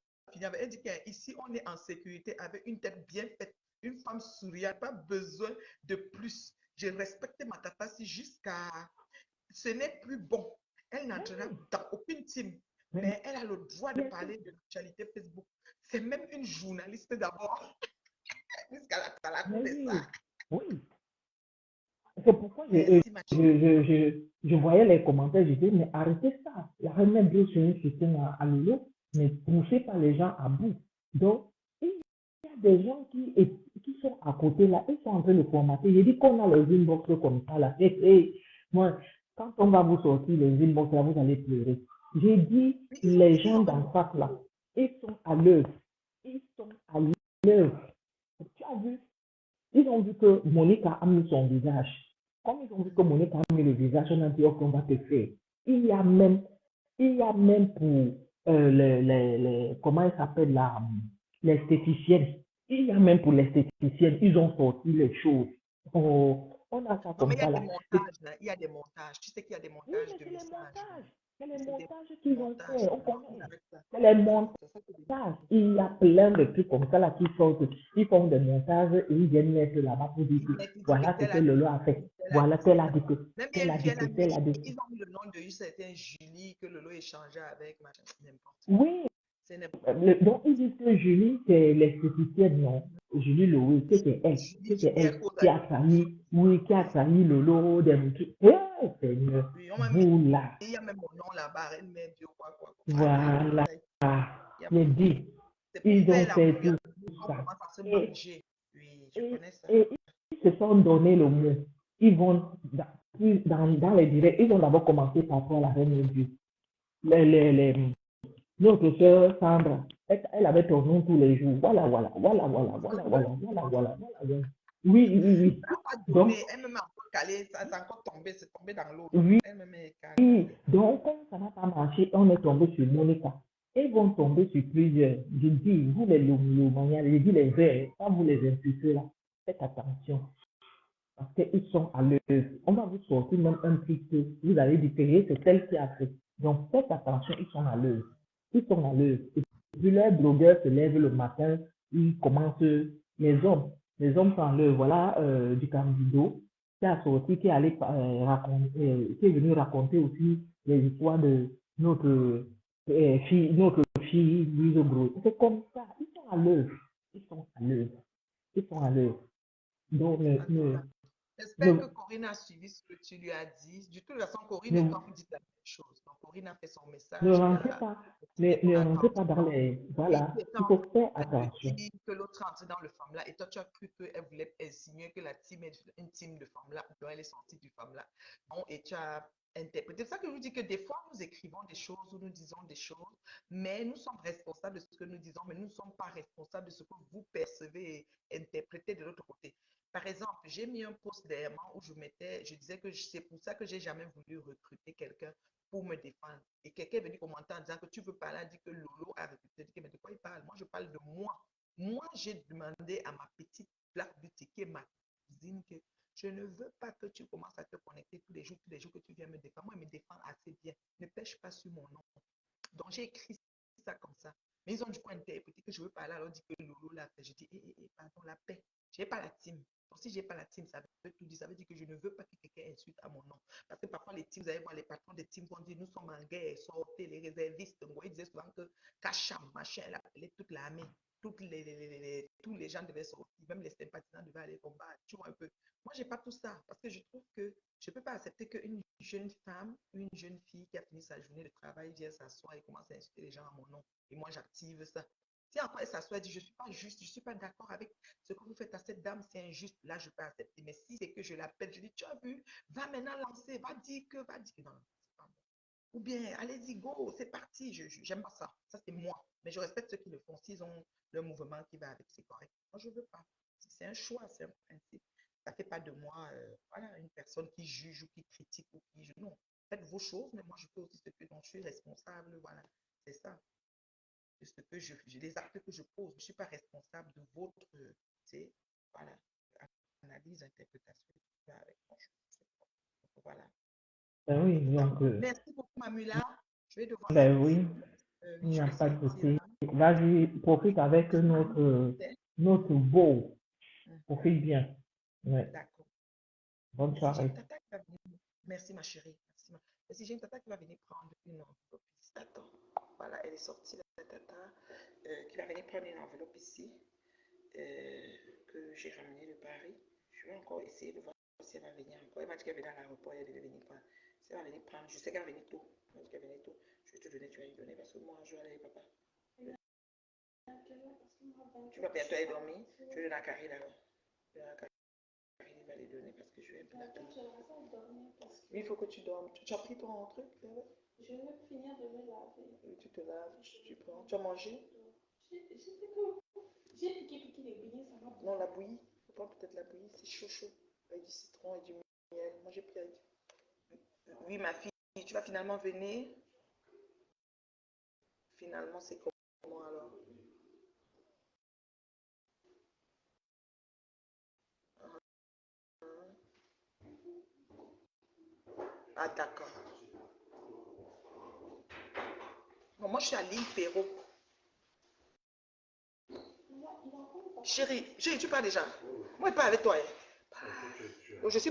elle dit qu'ici, on est en sécurité avec une tête bien faite, une femme souriante, pas besoin de plus. Je respecte ma tata jusqu'à... Ce n'est plus bon. Elle n'entrera dans aucune team, mais elle a le droit de parler de l'actualité Facebook. C'est même une journaliste d'abord. Jusqu'à la cour de ça. Oui. C'est pourquoi je voyais les commentaires, je disais, mais arrêtez ça. La remettre sur un système à Lolo, mais poussez pas les gens à bout. Donc, il y a des gens qui sont à côté là, ils sont en train de formater. Je dis qu'on a les inbox comme ça là. Moi, quand on va vous sortir les inbox là, vous allez pleurer. J'ai dit, les gens d'en face là, ils sont à l'œuvre. Ils sont à l'œuvre. Tu as vu? Ils ont vu que Monica a mis son visage. Comme ils ont vu que Monica a mis le visage, on a dit, ok, on va te faire. Il y a même pour comment elle s'appelle là, l'esthéticienne. Il y a même pour l'esthéticienne, ils ont sorti les choses. Oh, on a ça comme ça là. Il y a des montages. Tu sais qu'il y a des montages de messages. C'est les montages qu'ils ont fait. On connaît. C'est les montages. Il y a plein de trucs comme ça là qui sortent. Ils font des montages et ils viennent mettre là-bas pour dire que voilà ce que Lolo a fait. Voilà, tel a dit que. Tel a dit que. Tel a dit que. Ils ont mis le nom de une certaine Julie que Lolo échangeait avec. Oui. Donc, ils disent que Julie, c'est l'esthéticienne, non. Julie Louis, c'est elle. C'est elle qui a trahi, oui, qui a trahi Lolo, des trucs. Eh, Seigneur, vous là. Il y a même mon nom là-bas, elle met Dieu, quoi. Voilà. Je dis, ils ont fait tout ça. Et ils se sont donné le mot. Ils vont, dans les directs, ils vont d'abord commencer par toi, la reine de Dieu. Notre soeur Sandra, elle avait ton nom tous les jours. Voilà. Oui. Donc, elle me encore calé, ça c'est encore tombé, c'est tombé dans l'eau. Oui. Donc, comme ça n'a pas marché, on est tombé sur Monica. Ils vont tomber sur plusieurs. Je dis, vous les Lomaniens, je dis les verts, pas vous les impulsés là. Faites attention. Parce qu'ils sont à l'œuvre. On va vous sortir même un truc que vous allez dire, c'est celle qui a fait. Donc, faites attention, ils sont à l'œuvre. Ils sont à l'œuvre. Et puis les blogueurs se lèvent le matin, ils commencent, les hommes sont à l'œuvre. Voilà du Camido qui a sorti, qui est allé raconter, qui est venu raconter aussi les histoires de notre fille Louise Gros. C'est comme ça, ils sont à l'œuvre. Donc, J'espère que Ne, Corinne a suivi ce que tu lui as dit. De toute façon, Corinne et ne, toi, vous dites la même chose. Donc, Corinne a fait son ne message, il rentrez a pas, tiré ne ton rentrez pas dans attention. les... Et Voilà, tu étais il en faut faire train de attention. dire que l'autre est entré dans le FAMLA et toi, tu as cru qu'elle voulait insinuer que la team est une team de FAMLA, donc elle est sortie du FAMLA. Non, et tu as interprété. C'est ça que je vous dis que des fois, nous écrivons des choses ou nous disons des choses, mais nous sommes responsables de ce que nous disons, mais nous ne sommes pas responsables de ce que vous percevez et interprétez de l'autre côté. Par exemple, j'ai mis un post derrière moi où je disais que c'est pour ça que j'ai jamais voulu recruter quelqu'un pour me défendre. Et quelqu'un est venu commenter en disant que tu veux parler, a dit que Lolo a recruté. Mais de quoi il parle? Moi, je parle de moi. Moi, j'ai demandé à ma petite Black Beauty, qui est ma cousine, que je ne veux pas que tu commences à te connecter tous les jours que tu viens me défendre. Moi, il me défend assez bien. Ne pêche pas sur mon nom. Donc, j'ai écrit ça comme ça. Mais ils ont du coup interprété que je veux parler, alors dit que Lolo l'a fait. Je dis, pardon, la paix. Je n'ai pas la team. Donc, si je n'ai pas la team, ça veut tout dire. Ça veut dire que je ne veux pas que quelqu'un insulte à mon nom. Parce que parfois, les teams, vous allez voir, les patrons des teams vont dire, nous sommes en guerre, sortez les réservistes. Ils disaient souvent que Kacham, machin, elle appelait toute l'armée. Tous les gens devaient sortir, même les sympathisants devaient aller combattre. Tu vois un peu. Moi, je n'ai pas tout ça parce que je trouve que je ne peux pas accepter qu'une jeune femme, une jeune fille qui a fini sa journée de travail vient s'asseoir et commence à insulter les gens à mon nom. Et moi, j'active ça. Si après elle s'assoit et dit, je ne suis pas juste, je ne suis pas d'accord avec ce que vous faites à cette dame, c'est injuste, là, je peux accepter. Mais si c'est que je l'appelle, je dis, tu as vu, va maintenant lancer, va dire que. Non, c'est pas bon. Ou bien, allez-y, go, c'est parti. J'aime pas ça. Ça, c'est moi. Mais je respecte ceux qui le font. S'ils ont le mouvement qui va avec, c'est correct. Moi, je ne veux pas. C'est un choix, c'est un principe. Ça ne fait pas de moi voilà, une personne qui juge ou qui critique ou qui... Non, faites vos choses, mais moi, je fais aussi ce que dont je suis responsable. Voilà, c'est ça. De ce que les actes que je pose. Je ne suis pas responsable de votre, tu sais, voilà, analyse, interprétation. Avec moi, voilà. Ben oui, donc, Merci beaucoup, Mamula. Je vais devoir ben filer. oui, il Oui, n'y je a vais pas de sortir souci. là. Vas-y, profite avec notre beau. Profite bien. Ouais. D'accord. Bonne Si j'ai soirée. une tata qui va venir. Merci, ma chérie. Merci, si j'ai une tata qui va venir prendre une enveloppe ici. Attends. Voilà, elle est sortie, la tata. Qui va venir prendre une enveloppe ici. Que j'ai ramenée de Paris. Je vais encore essayer de voir si elle va venir encore. Elle m'a dit qu'elle venait à l'aéroport. Elle devait venir prendre. Si elle va venir prendre, je sais qu'elle va venir tôt. Elle m'a dit qu'elle venait tôt. Je vais te donner, tu vas lui donner parce que moi, je vais aller avec papa. Tu vas bientôt aller dormir. Je vais donner à Carrie là. Il va les donner parce que je vais un peu oui, il faut que tu dormes. Tu as pris ton truc là? Je vais finir de me laver. Oui, tu te laves, tu prends. Tu as mangé? J'ai piqué les beignets, ça va. Non, la bouillie. Tu prends peut-être la bouillie, c'est chaud, chaud. Avec du citron et du miel. Moi, j'ai pris avec. Oui, ma fille, tu vas finalement venir. Finalement, c'est comment alors? Ah, d'accord. Bon, moi, je suis à l'île Perrault. Chérie, tu parles déjà. Moi, je parle avec toi. Hein. Je suis